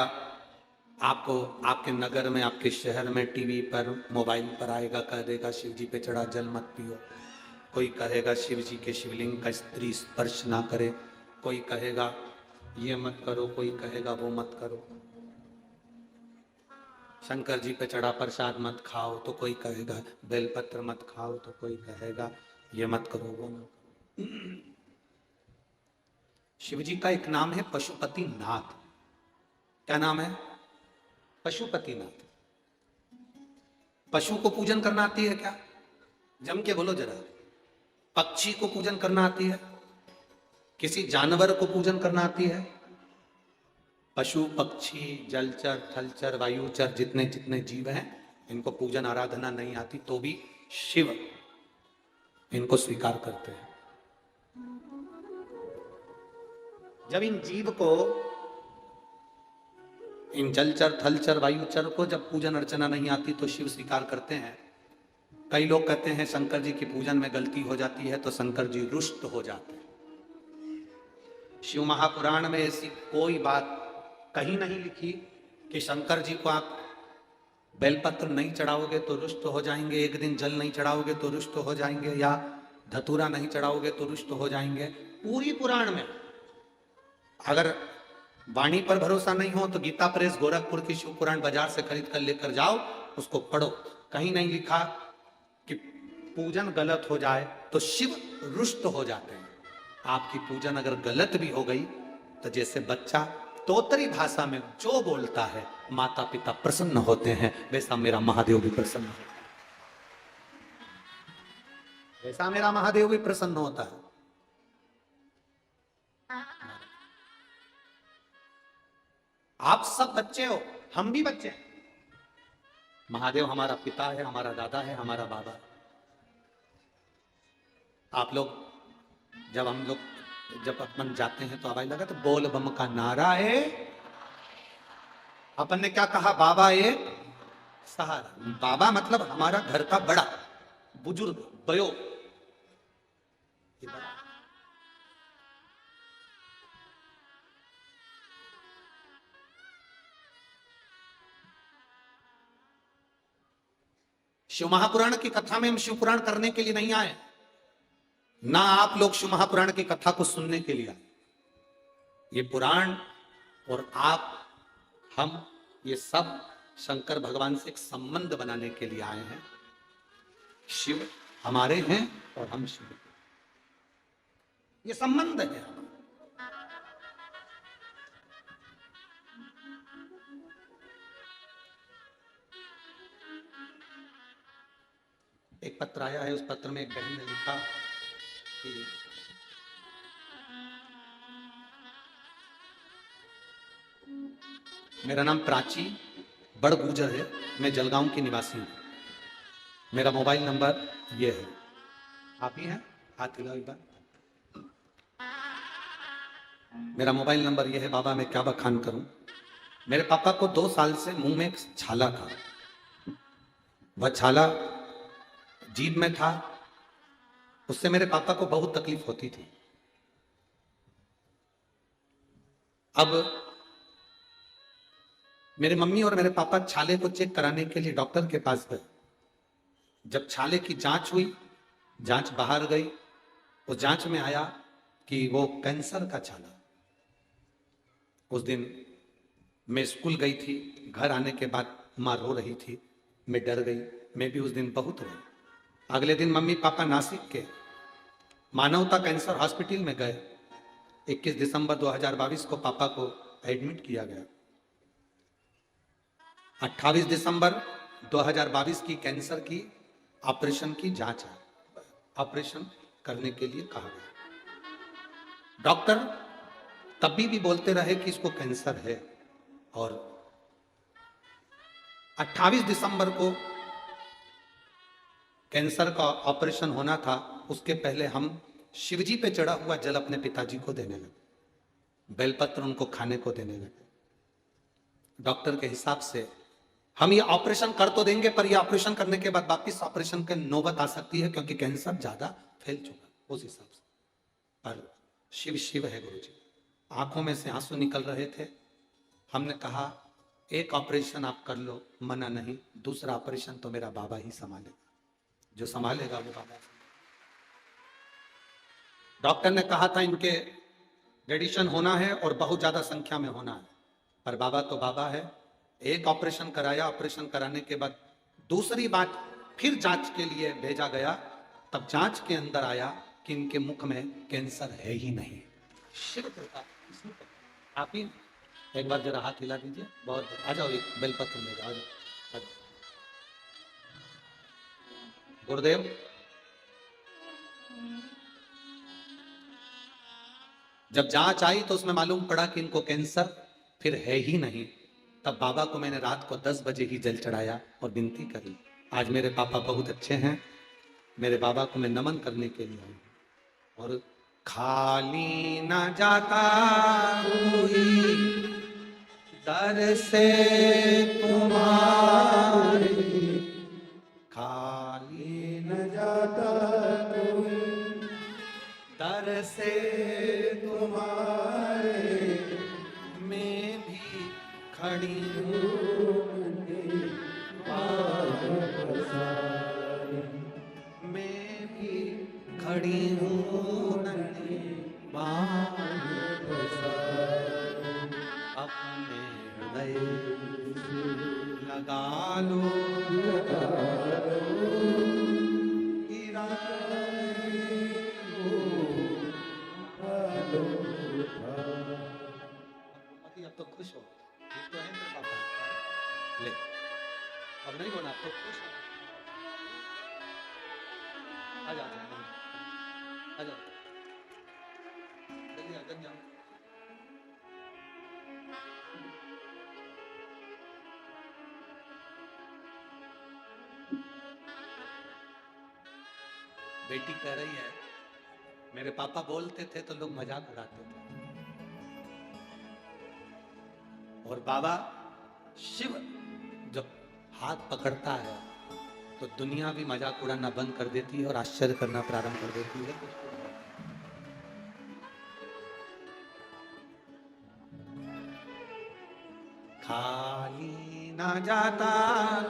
आपको, आपके नगर में, आपके शहर में, टीवी पर, मोबाइल पर आएगा, कह देगा शिव जी पे चढ़ा जल मत पियो। कोई कहेगा शिव जी के शिवलिंग का स्त्री स्पर्श ना करे। कोई कहेगा ये मत करो, कोई कहेगा वो मत करो। शंकर जी पे चढ़ा प्रसाद मत खाओ, तो कोई कहेगा बेलपत्र मत खाओ, तो कोई कहेगा ये मत करो वो मत करो। शिव जी का एक नाम है पशुपति नाथ। क्या नाम है? पशुपति नाथ। पशु को पूजन करना आती है क्या? जम के बोलो जरा। पक्षी को पूजन करना आती है? किसी जानवर को पूजन करना आती है? पशु, पक्षी, जलचर, थलचर, वायुचर, जितने जितने जीव हैं, इनको पूजन आराधना नहीं आती, तो भी शिव इनको स्वीकार करते हैं। जब इन जीव को, इन जलचर, थलचर, वायुचर को जब पूजन अर्चना नहीं आती तो शिव स्वीकार करते हैं। कई लोग कहते हैं शंकर जी की पूजन में गलती हो जाती है तो शंकर जी रुष्ट हो जाते हैं। शिव महापुराण में ऐसी कोई बात कहीं नहीं लिखी कि शंकर जी को आप बेलपत्र नहीं चढ़ाओगे तो रुष्ट हो जाएंगे, एक दिन जल नहीं चढ़ाओगे तो रुष्ट हो जाएंगे, या धतूरा नहीं चढ़ाओगे तो रुष्ट हो जाएंगे। पूरी पुराण में, अगर वाणी पर भरोसा नहीं हो तो गीता प्रेस गोरखपुर की शिव पुराण बाजार से खरीद कर लेकर जाओ, उसको पढ़ो। कहीं नहीं लिखा कि पूजन गलत हो जाए तो शिव रुष्ट हो जाते हैं। आपकी पूजन अगर गलत भी हो गई तो जैसे बच्चा तोतरी भाषा में जो बोलता है माता पिता प्रसन्न होते हैं, वैसा मेरा महादेव भी प्रसन्न होता है, वैसा मेरा महादेव भी प्रसन्न होता है। आप सब बच्चे हो, हम भी बच्चे हैं। महादेव हमारा पिता है, हमारा दादा है, हमारा बाबा है। आप लोग, जब हम लोग, जब अपन जाते हैं तो आवाज लगा तो बोल बम का नारा है। अपन ने क्या कहा? बाबा एक सहारा। बाबा मतलब हमारा घर का बड़ा बुजुर्ग, बयो। शिव महापुराण की कथा में हम शिव पुराण करने के लिए नहीं आए, ना आप लोग शिव महापुराण की कथा को सुनने के लिए आए। ये पुराण और आप, हम, ये सब शंकर भगवान से एक संबंध बनाने के लिए आए हैं। शिव हमारे हैं और हम शिव के, ये संबंध है हमारा। एक पत्र आया है, उस पत्र में एक बहन ने लिखा कि मेरा नाम प्राची बड़ गुजर है, मैं जलगांव की निवासी हूं। मेरा मोबाइल नंबर ये है। आप ही हैं? हाथ हिलाओ एक बार। मेरा मोबाइल नंबर ये है। बाबा मैं क्या बखान करूं। मेरे पापा को 2 साल से मुंह में एक छाला था। वह छाला जीभ में था, उससे मेरे पापा को बहुत तकलीफ होती थी। अब मेरे मम्मी और मेरे पापा छाले को चेक कराने के लिए डॉक्टर के पास गए। जब छाले की जांच हुई, जांच बाहर गई, उस जांच में आया कि वो कैंसर का छाला। उस दिन मैं स्कूल गई थी, घर आने के बाद माँ रो रही थी, मैं डर गई, मैं भी उस दिन बहुत रोई। अगले दिन मम्मी पापा नासिक के मानवता कैंसर हॉस्पिटल में गए। 21 दिसंबर 2022 को पापा को एडमिट किया गया। 28 दिसंबर 2022 की कैंसर की ऑपरेशन की जांच है, ऑपरेशन करने के लिए कहा गया। डॉक्टर तभी भी बोलते रहे कि इसको कैंसर है, और 28 दिसंबर को कैंसर का ऑपरेशन होना था, उसके पहले हम शिवजी पे चढ़ा हुआ जल अपने पिताजी को देने लगे, बेलपत्र उनको खाने को देने लगे। डॉक्टर के हिसाब से हम ये ऑपरेशन कर तो देंगे, पर ये ऑपरेशन करने के बाद वापिस ऑपरेशन की नौबत आ सकती है, क्योंकि कैंसर ज्यादा फैल चुका है उस हिसाब से। पर शिव शिव है गुरु जी। आंखों में से आंसू निकल रहे थे। हमने कहा एक ऑपरेशन आप कर लो, मना नहीं, दूसरा ऑपरेशन तो मेरा बाबा ही संभालेगा, जो संभालेगा वो बाबा। डॉक्टर ने कहा था इनके रेडिएशन होना है और बहुत ज्यादा संख्या में होना है, पर बाबा तो बाबा है। एक ऑपरेशन कराया, ऑपरेशन कराने के बाद दूसरी बात फिर जांच के लिए भेजा गया, तब जांच के अंदर आया कि इनके मुख में कैंसर है ही नहीं। शिव कृपा। आप ही एक बार जरा हाथ हिला दीजिए, बहुत आ जाओ, एक बेलपत्र ले जाओ, आ जाओ। गुरुदेव जब जांच आई तो उसमें मालूम पड़ा कि इनको कैंसर फिर है ही नहीं। तब बाबा को मैंने रात को 10 बजे ही जल चढ़ाया और विनती करी। आज मेरे पापा बहुत अच्छे हैं, मेरे बाबा को मैं नमन करने के लिए आई। और खाली न जाता कोई दर से तुम्हारे, खाली न जाता कोई दर से तुम्हारे, मैं भी खड़ी हूँ, मैं भी खड़ी हूँ नन्ही बाहों में, अपने हृदय लगा लो, अब तो खुश हो, ठीक तो है मेरे पापा। ले अब नहीं होना, अब तो खुश हो। आ जा आ जा, जल्दी आ, जल्दी आओ। बेटी कह रही है मेरे पापा बोलते थे तो लोग मजाक उड़ाते थे, और बाबा शिव जब हाथ पकड़ता है तो दुनिया भी मजाक उड़ाना बंद कर देती है और आश्चर्य करना प्रारंभ कर देती है। खाली ना जाता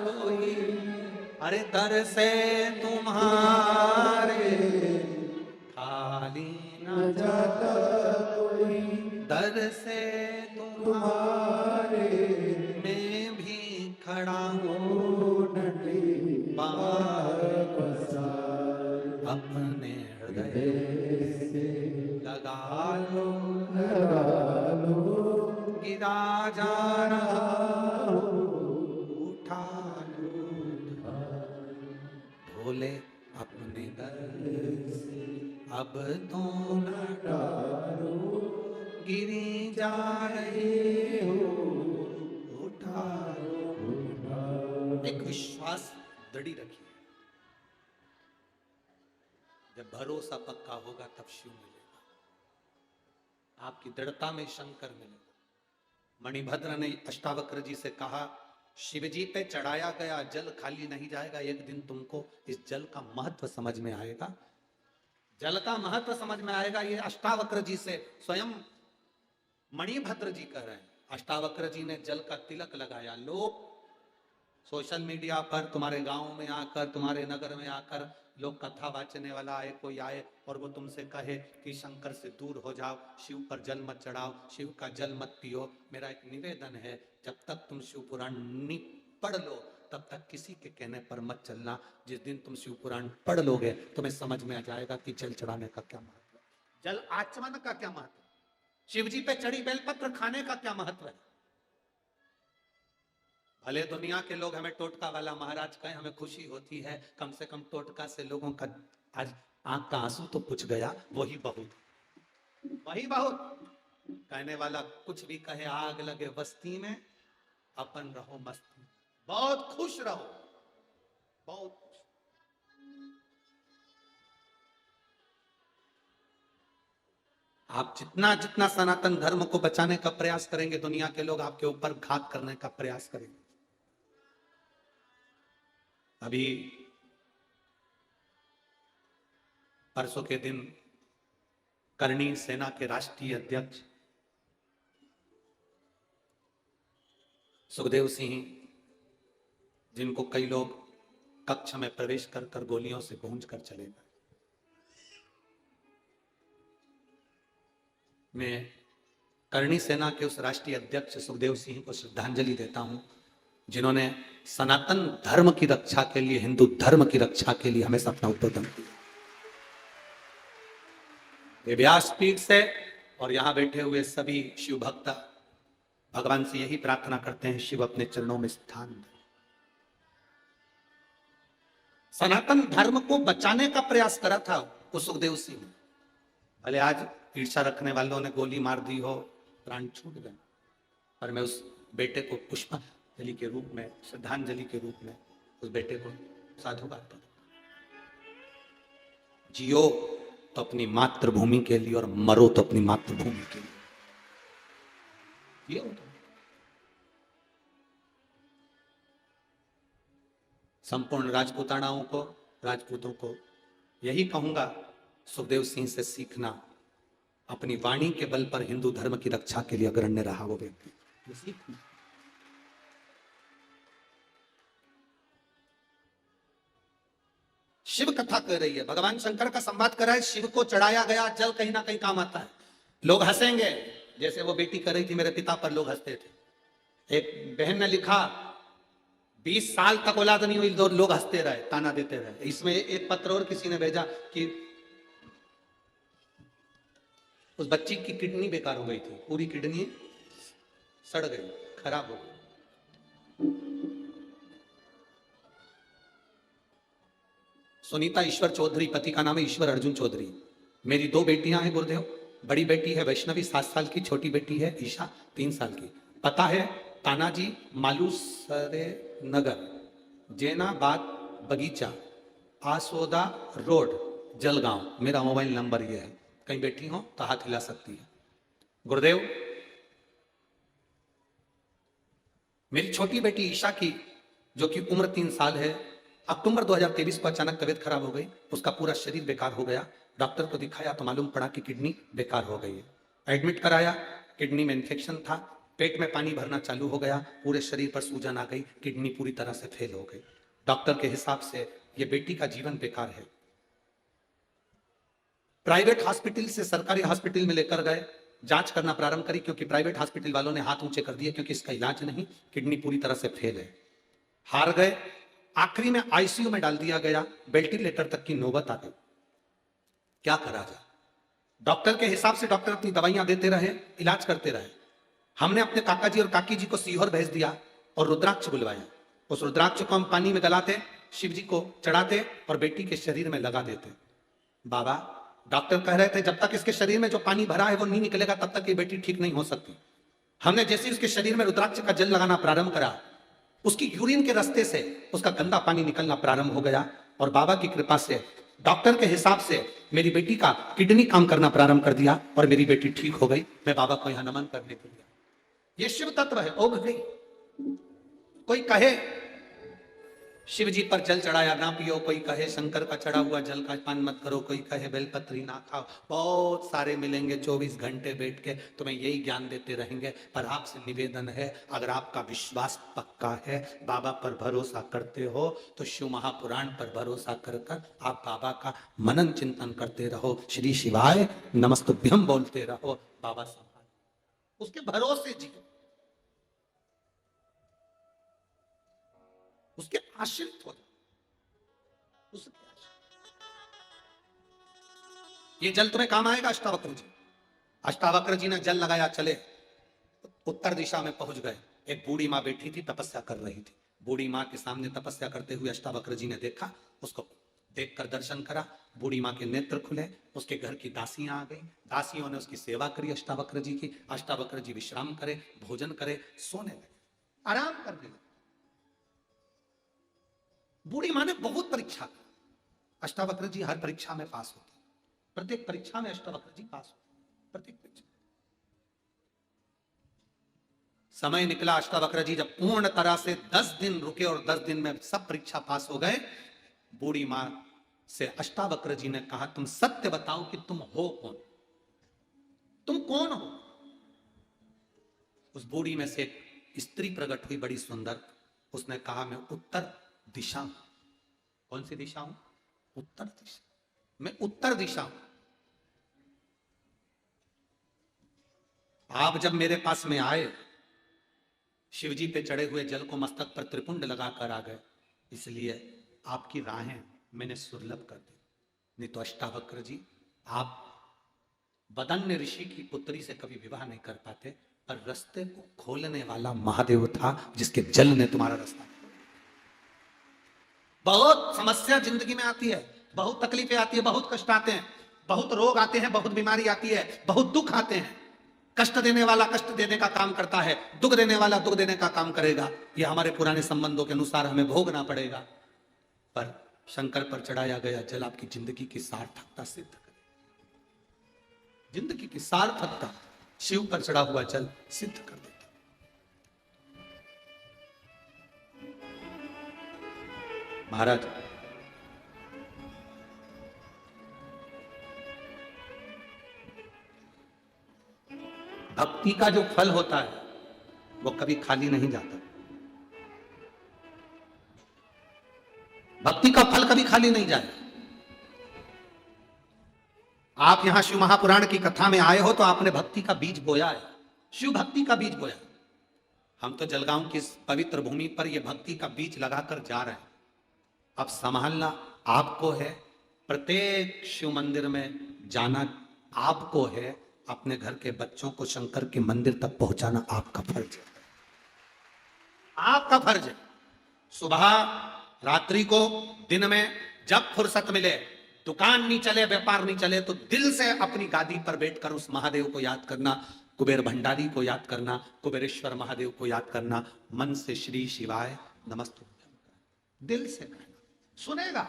कोई, अरे दर से तुम्हारे, खाली ना जाता कोई दर से तुम्हारे, मैं भी खड़ा हूँ अपने हृदय से लगा लो, गिरा जा रहा उठा लो, भोले अपने दर से अब तो न डालो, गिरी जा रहे हो उठा लो। एक विश्वास दृढ़ रखिए, जब भरोसा पक्का होगा तब शिव मिलेगा, आपकी दृढ़ता में शंकर मिलेगा। मणिभद्र ने अष्टावक्र जी से कहा शिव जी पे चढ़ाया गया जल खाली नहीं जाएगा, एक दिन तुमको इस जल का महत्व समझ में आएगा, जल का महत्व समझ में आएगा। ये अष्टावक्र जी से स्वयं मणिभद्र जी कह रहे हैं। अष्टावक्र जी ने जल का तिलक लगाया। लोग सोशल मीडिया पर तुम्हारे गांव में आकर, तुम्हारे नगर में आकर लोग कथा वाचने वाला आए, कोई आए और वो तुमसे कहे कि शंकर से दूर हो जाओ, शिव पर जल मत चढ़ाओ, शिव का जल मत पियो। मेरा एक निवेदन है, जब तक तुम शिव पुराण नहीं पढ़ लो तब तक किसी के कहने पर मत चलना। जिस दिन तुम शिव पुराण पढ़ लोगे तुम्हें समझ में आ जाएगा कि जल चढ़ाने का क्या महत्व है, जल आचमन का क्या महत्व है। शिव जी पे चढ़ी बेलपत्र खाने का क्या महत्व है? भले दुनिया के लोग हमें टोटका वाला महाराज कहें, हमें खुशी होती है, कम से कम टोटका से लोगों का आज आंख का आंसू तो पुछ गया, वही बहुत, वही बहुत। कहने वाला कुछ भी कहे, आग लगे बस्ती में, अपन रहो मस्ती, बहुत खुश रहो, बहुत खुश। आप जितना जितना सनातन धर्म को बचाने का प्रयास करेंगे, दुनिया के लोग आपके ऊपर घात करने का प्रयास करेंगे। अभी परसों के दिन करणी सेना के राष्ट्रीय अध्यक्ष सुखदेव सिंह, जिनको कई लोग कक्ष में प्रवेश कर कर गोलियों से गूंज कर चले गए, मैं करणी सेना के उस राष्ट्रीय अध्यक्ष सुखदेव सिंह को श्रद्धांजलि देता हूं, जिन्होंने सनातन धर्म की रक्षा के लिए, हिंदू धर्म की रक्षा के लिए हमेशा अपना उद्बोधन किया। ये व्यासपीठ से और यहां बैठे हुए सभी शिव भक्त भगवान से यही प्रार्थना करते हैं, शिव अपने चरणों में स्थान दे। सनातन धर्म को बचाने का प्रयास करा था वो सुखदेव सिंह। भले आज ईर्षा रखने वालों ने गोली मार दी हो, प्राण छूट गए, पर मैं उस बेटे को पुष्पांजलि के रूप में, श्रद्धांजलि के रूप में उस बेटे को साधुवाद दूं। जियो तो अपनी मातृभूमि के लिए और मरो तो अपनी मातृभूमि के लिए। जियो तो। संपूर्ण राजपूतानाओं को, राजपूतों को यही कहूंगा, सुखदेव सिंह से सीखना, अपनी वाणी के बल पर हिंदू धर्म की रक्षा के लिए अग्रण्य रहा वो व्यक्ति, सीखना। शिव कथा कर रही है, भगवान शंकर का संवाद कर रहा है, शिव को चढ़ाया गया जल कहीं ना कहीं काम आता है। लोग हंसेंगे, जैसे वो बेटी कर रही थी मेरे पिता पर, लोग हंसते थे। एक बहन ने लिखा 20 साल तक औलाद नहीं हुई, लोग हंसते रहे, ताना देते रहे। इसमें एक पत्र और किसी ने भेजा कि उस बच्ची की किडनी बेकार हो गई थी, पूरी किडनी सड़ गई, खराब हो गई। सुनीता ईश्वर चौधरी, पति का नाम है ईश्वर अर्जुन चौधरी। मेरी 2 बेटियां हैं गुरुदेव, बड़ी बेटी है वैष्णवी 7 साल की, छोटी बेटी है ईशा 3 साल की। पता है तानाजी मालूसरे नगर, जैनाबाद बगीचा, आसोदा रोड, जलगांव। मेरा मोबाइल नंबर ये है, कहीं बैठी हो तो हाथ हिला सकती है। गुरुदेव, मेरी छोटी बेटी ईशा की, जो कि उम्र 3 साल है, अक्टूबर 2023 को अचानक तबीयत खराब हो गई, उसका पूरा शरीर बेकार हो गया। डॉक्टर को दिखाया तो मालूम पड़ा कि किडनी बेकार हो गई है। एडमिट कराया, किडनी में इंफेक्शन था, पेट में पानी भरना चालू हो गया, पूरे शरीर पर सूजन आ गई, किडनी पूरी तरह से फेल हो गई। डॉक्टर के हिसाब से ये बेटी का जीवन बेकार है। प्राइवेट हॉस्पिटल से सरकारी हॉस्पिटल में लेकर गए, जांच करना प्रारंभ करी, क्योंकि प्राइवेट हॉस्पिटल वालों ने हाथ ऊंचे कर दिए, क्योंकि इसका इलाज नहीं, किडनी पूरी तरह से फेल है। हार गए, आखिरी में आईसीयू में डाल दिया गया, वेंटिलेटर तक की नौबत आ गई। क्या करा जाए? डॉक्टर के हिसाब से डॉक्टर अपनी दवाइयां देते रहे, इलाज करते रहे। हमने अपने काका जी और काकी जी को सीहोर भेज दिया और रुद्राक्ष बुलवाया। उस रुद्राक्ष को हम पानी में गलाते, शिव जी को चढ़ाते और बेटी के शरीर में लगा देते। बाबा, डॉक्टर कह रहे थे जब तक इसके शरीर में जो पानी भरा है वो नहीं निकलेगा, तब तक ये बेटी ठीक नहीं हो सकती। हमने जैसे उसके शरीर में रुद्राक्ष का जल लगाना प्रारंभ करा, उसकी यूरिन के रास्ते से उसका गंदा पानी निकलना प्रारंभ हो गया, और बाबा की कृपा से, डॉक्टर के हिसाब से मेरी बेटी का किडनी काम करना प्रारंभ कर दिया और मेरी बेटी ठीक हो गई। मैं बाबा को यहां नमन करने के लिए, ये शिव तत्व है। ओघ गई। कोई कहे शिव जी पर जल चढ़ाया ना पियो, कोई कहे शंकर का चढ़ा हुआ जल का पान मत करो, कोई कहे बेलपत्री ना खाओ, बहुत सारे मिलेंगे 24 घंटे बैठ के तुम्हें यही ज्ञान देते रहेंगे। पर आपसे निवेदन है, अगर आपका विश्वास पक्का है, बाबा पर भरोसा करते हो, तो शिव महापुराण पर भरोसा कर कर आप बाबा का मनन चिंतन करते रहो, श्री शिवाय नमस्तुभ्यम बोलते रहो, बाबा संभाल, उसके भरोसे जियो, उसके आश्रित हो जाओ, उसके। ये जल तुम्हें काम आएगा अष्टावक्र जी, अष्टावक्र जी ने जल लगाया, चले उत्तर दिशा में पहुंच गए। एक बूढ़ी माँ बैठी थी, तपस्या कर रही थी। बूढ़ी माँ के सामने तपस्या करते हुए अष्टावक्र जी ने देखा, उसको देखकर दर्शन करा। बूढ़ी माँ के नेत्र खुले, उसके घर की दासियां आ गई, दासियों ने उसकी सेवा करी अष्टावक्र जी की। अष्टावक्र जी विश्राम करे, भोजन करे, सोने लगे, आराम करने लगे। बूढ़ी माँ ने बहुत परीक्षा की। अष्टावक्र जी हर परीक्षा में पास होते, प्रत्येक परीक्षा में अष्टावक्र जी पास होते, प्रत्येक परीक्षा। समय निकला, अष्टावक्र जी जब पूर्ण तरह से 10 दिन रुके और 10 दिन में सब परीक्षा पास हो गए, बूढ़ी मां से अष्टावक्र जी ने कहा, तुम सत्य बताओ कि तुम हो कौन, तुम कौन हो। उस बूढ़ी में से एक स्त्री प्रकट हुई, बड़ी सुंदर। उसने कहा, मैं उत्तर दिशा हूं। कौन सी दिशा हूं? उत्तर दिशा। मैं उत्तर दिशा हूं। आप जब मेरे पास में आए, शिवजी पे चढ़े हुए जल को मस्तक पर त्रिपुंड लगाकर आ गए, इसलिए आपकी राहें मैंने सुलभ कर दी। नहीं तो अष्टावक्र जी, आप बदन्य ऋषि की पुत्री से कभी विवाह नहीं कर पाते, पर रास्ते को खोलने वाला महादेव था जिसके जल ने तुम्हारा रास्ता। बहुत समस्या जिंदगी में आती है, बहुत तकलीफें आती है, बहुत कष्ट आते हैं, बहुत रोग आते हैं, बहुत बीमारी आती है, बहुत दुख आते हैं। कष्ट देने वाला कष्ट देने का काम करता है, दुख देने वाला दुख देने का काम करेगा। यह हमारे पुराने संबंधों के अनुसार हमें भोगना पड़ेगा। पर शंकर पर चढ़ाया गया जल आपकी जिंदगी की सार्थकता सिद्ध करे। जिंदगी की सार्थकता शिव पर चढ़ा हुआ जल सिद्ध कर देता। महाराज, भक्ति का जो फल होता है वो कभी खाली नहीं जाता। भक्ति का फल कभी खाली नहीं जाए। आप यहां शिव महापुराण की कथा में आए हो तो आपने भक्ति का बीज बोया है, शिव भक्ति का बीज बोया। हम तो जलगांव की इस पवित्र भूमि पर यह भक्ति का बीज लगाकर जा रहे हैं। अब संभालना आपको है, प्रत्येक शिव मंदिर में जाना आपको है, अपने घर के बच्चों को शंकर के मंदिर तक पहुंचाना आपका फर्ज है, आपका फर्ज है। सुबह, रात्रि को, दिन में, जब फुर्सत मिले, दुकान नहीं चले, व्यापार नहीं चले, तो दिल से अपनी गादी पर बैठकर उस महादेव को याद करना, कुबेर भंडारी को याद करना, कुबेरेश्वर महादेव को याद करना, मन से श्री शिवाय नमस्तुभ्यम दिल से कहना, सुनेगा।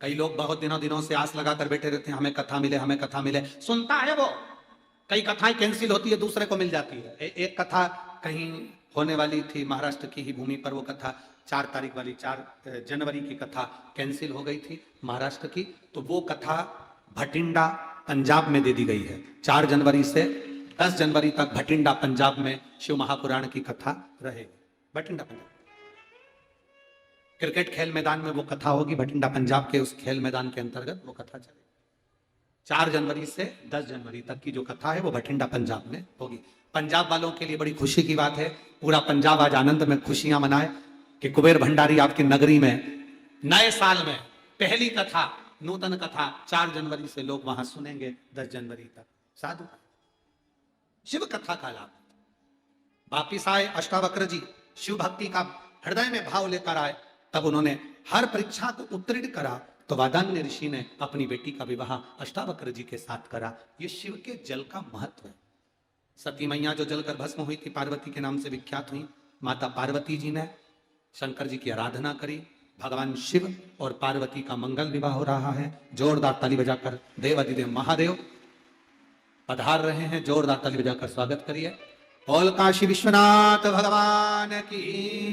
कई लोग बहुत दिनों से आस लगाकर बैठे रहते हैं, हमें कथा मिले, हमें कथा मिले। सुनता है वो, कई कथाएं कैंसिल होती है, दूसरे को मिल जाती है। एक कथा कहीं होने वाली थी, महाराष्ट्र की ही भूमि पर वो कथा 4 तारीख वाली, 4 जनवरी की कथा कैंसिल हो गई थी महाराष्ट्र की। तो वो कथा भटिंडा पंजाब में दे दी गई है। 4 जनवरी से 10 जनवरी तक भटिंडा पंजाब में शिव महापुराण की कथा रहेगी। भटिंडा पंजाब क्रिकेट खेल मैदान में वो कथा होगी, भटिंडा पंजाब के उस खेल मैदान के अंतर्गत वो कथा चलेगी। 4 जनवरी से 10 जनवरी तक की जो कथा है वो भटिंडा पंजाब में होगी। पंजाब वालों के लिए बड़ी खुशी की बात है, पूरा पंजाब आज आनंद में खुशियां मनाए कि कुबेर भंडारी आपकी नगरी में नए साल में पहली कथा, नूतन कथा 4 जनवरी से लोग वहां सुनेंगे 10 जनवरी तक। साधु शिव कथा का लाभ। वापिस आए अष्टावक्र जी, शिव भक्ति का हृदय में भाव लेकर आए, तब उन्होंने हर परीक्षा को उत्तीर्ण करा। तो वादान्य ऋषि ने अपनी बेटी का विवाह अष्टावक्र जी के साथ करा। ये शिव के जल का महत्व है। सती मैया जो जलकर भस्म हुई थी, पार्वती के नाम से विख्यात हुई, माता पार्वती जी ने शंकर जी की आराधना करी। भगवान शिव और पार्वती का मंगल विवाह हो रहा है। जोरदार ताली बजाकर देवाधिदेव महादेव पधार रहे हैं, जोरदार ताली बजाकर स्वागत करिए। बोल काशी विश्वनाथ भगवान की,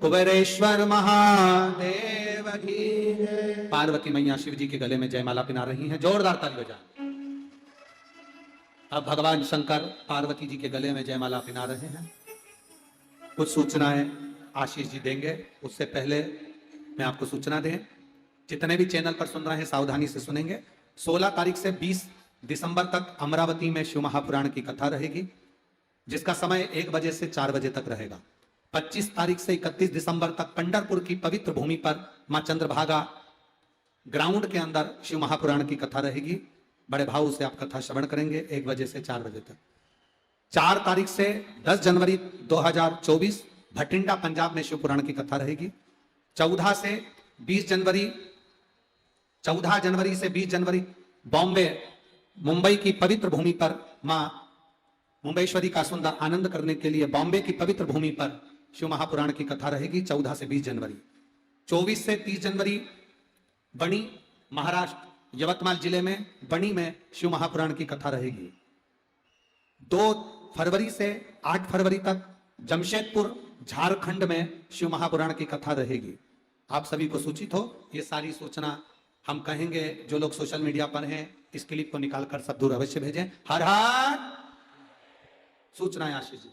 कुबेरेश्वर महादेव की। पार्वती मैया शिव जी के गले में जयमाला पिना रही हैं, जोरदार ताली बजा। अब भगवान शंकर पार्वती जी के गले में जयमाला पिना रहे हैं। कुछ सूचनाएं आशीष जी देंगे, उससे पहले मैं आपको सूचना दें, जितने भी चैनल पर सुन रहे हैं सावधानी से सुनेंगे। 16 तारीख से 20 दिसंबर तक अमरावती में शिव महापुराण की कथा रहेगी, जिसका समय 1 बजे से 4 बजे तक रहेगा। 25 तारीख से 31 दिसंबर तक पंढरपुर की पवित्र भूमि पर मां चंद्रभागा ग्राउंड के अंदर शिव महापुराण की कथा रहेगी। बड़े भाव से आप कथा श्रवण करेंगे 1 बजे से 4 बजे तक। 4 तारीख से 10 जनवरी 2024 भटिंडा पंजाब में शिव पुराण की कथा रहेगी। 14 से 20 जनवरी 14 जनवरी से 20 जनवरी बॉम्बे मुंबई की पवित्र भूमि पर मां मुंबईश्वरी का सुंदर आनंद करने के लिए बॉम्बे की पवित्र भूमि पर शिव महापुराण की कथा रहेगी 14 से 20 जनवरी। 24 से 30 जनवरी बनी महाराष्ट्र यवतमाल जिले में बनी में शिव महापुराण की कथा रहेगी। 2 फरवरी से 8 फरवरी तक जमशेदपुर झारखंड में शिव महापुराण की कथा रहेगी। आप सभी को सूचित हो, ये सारी सूचना हम कहेंगे, जो लोग सोशल मीडिया पर हैं इस क्लिप को निकालकर सब दूर अवश्य भेजें। हर हर सूचनाएं आशीष जी।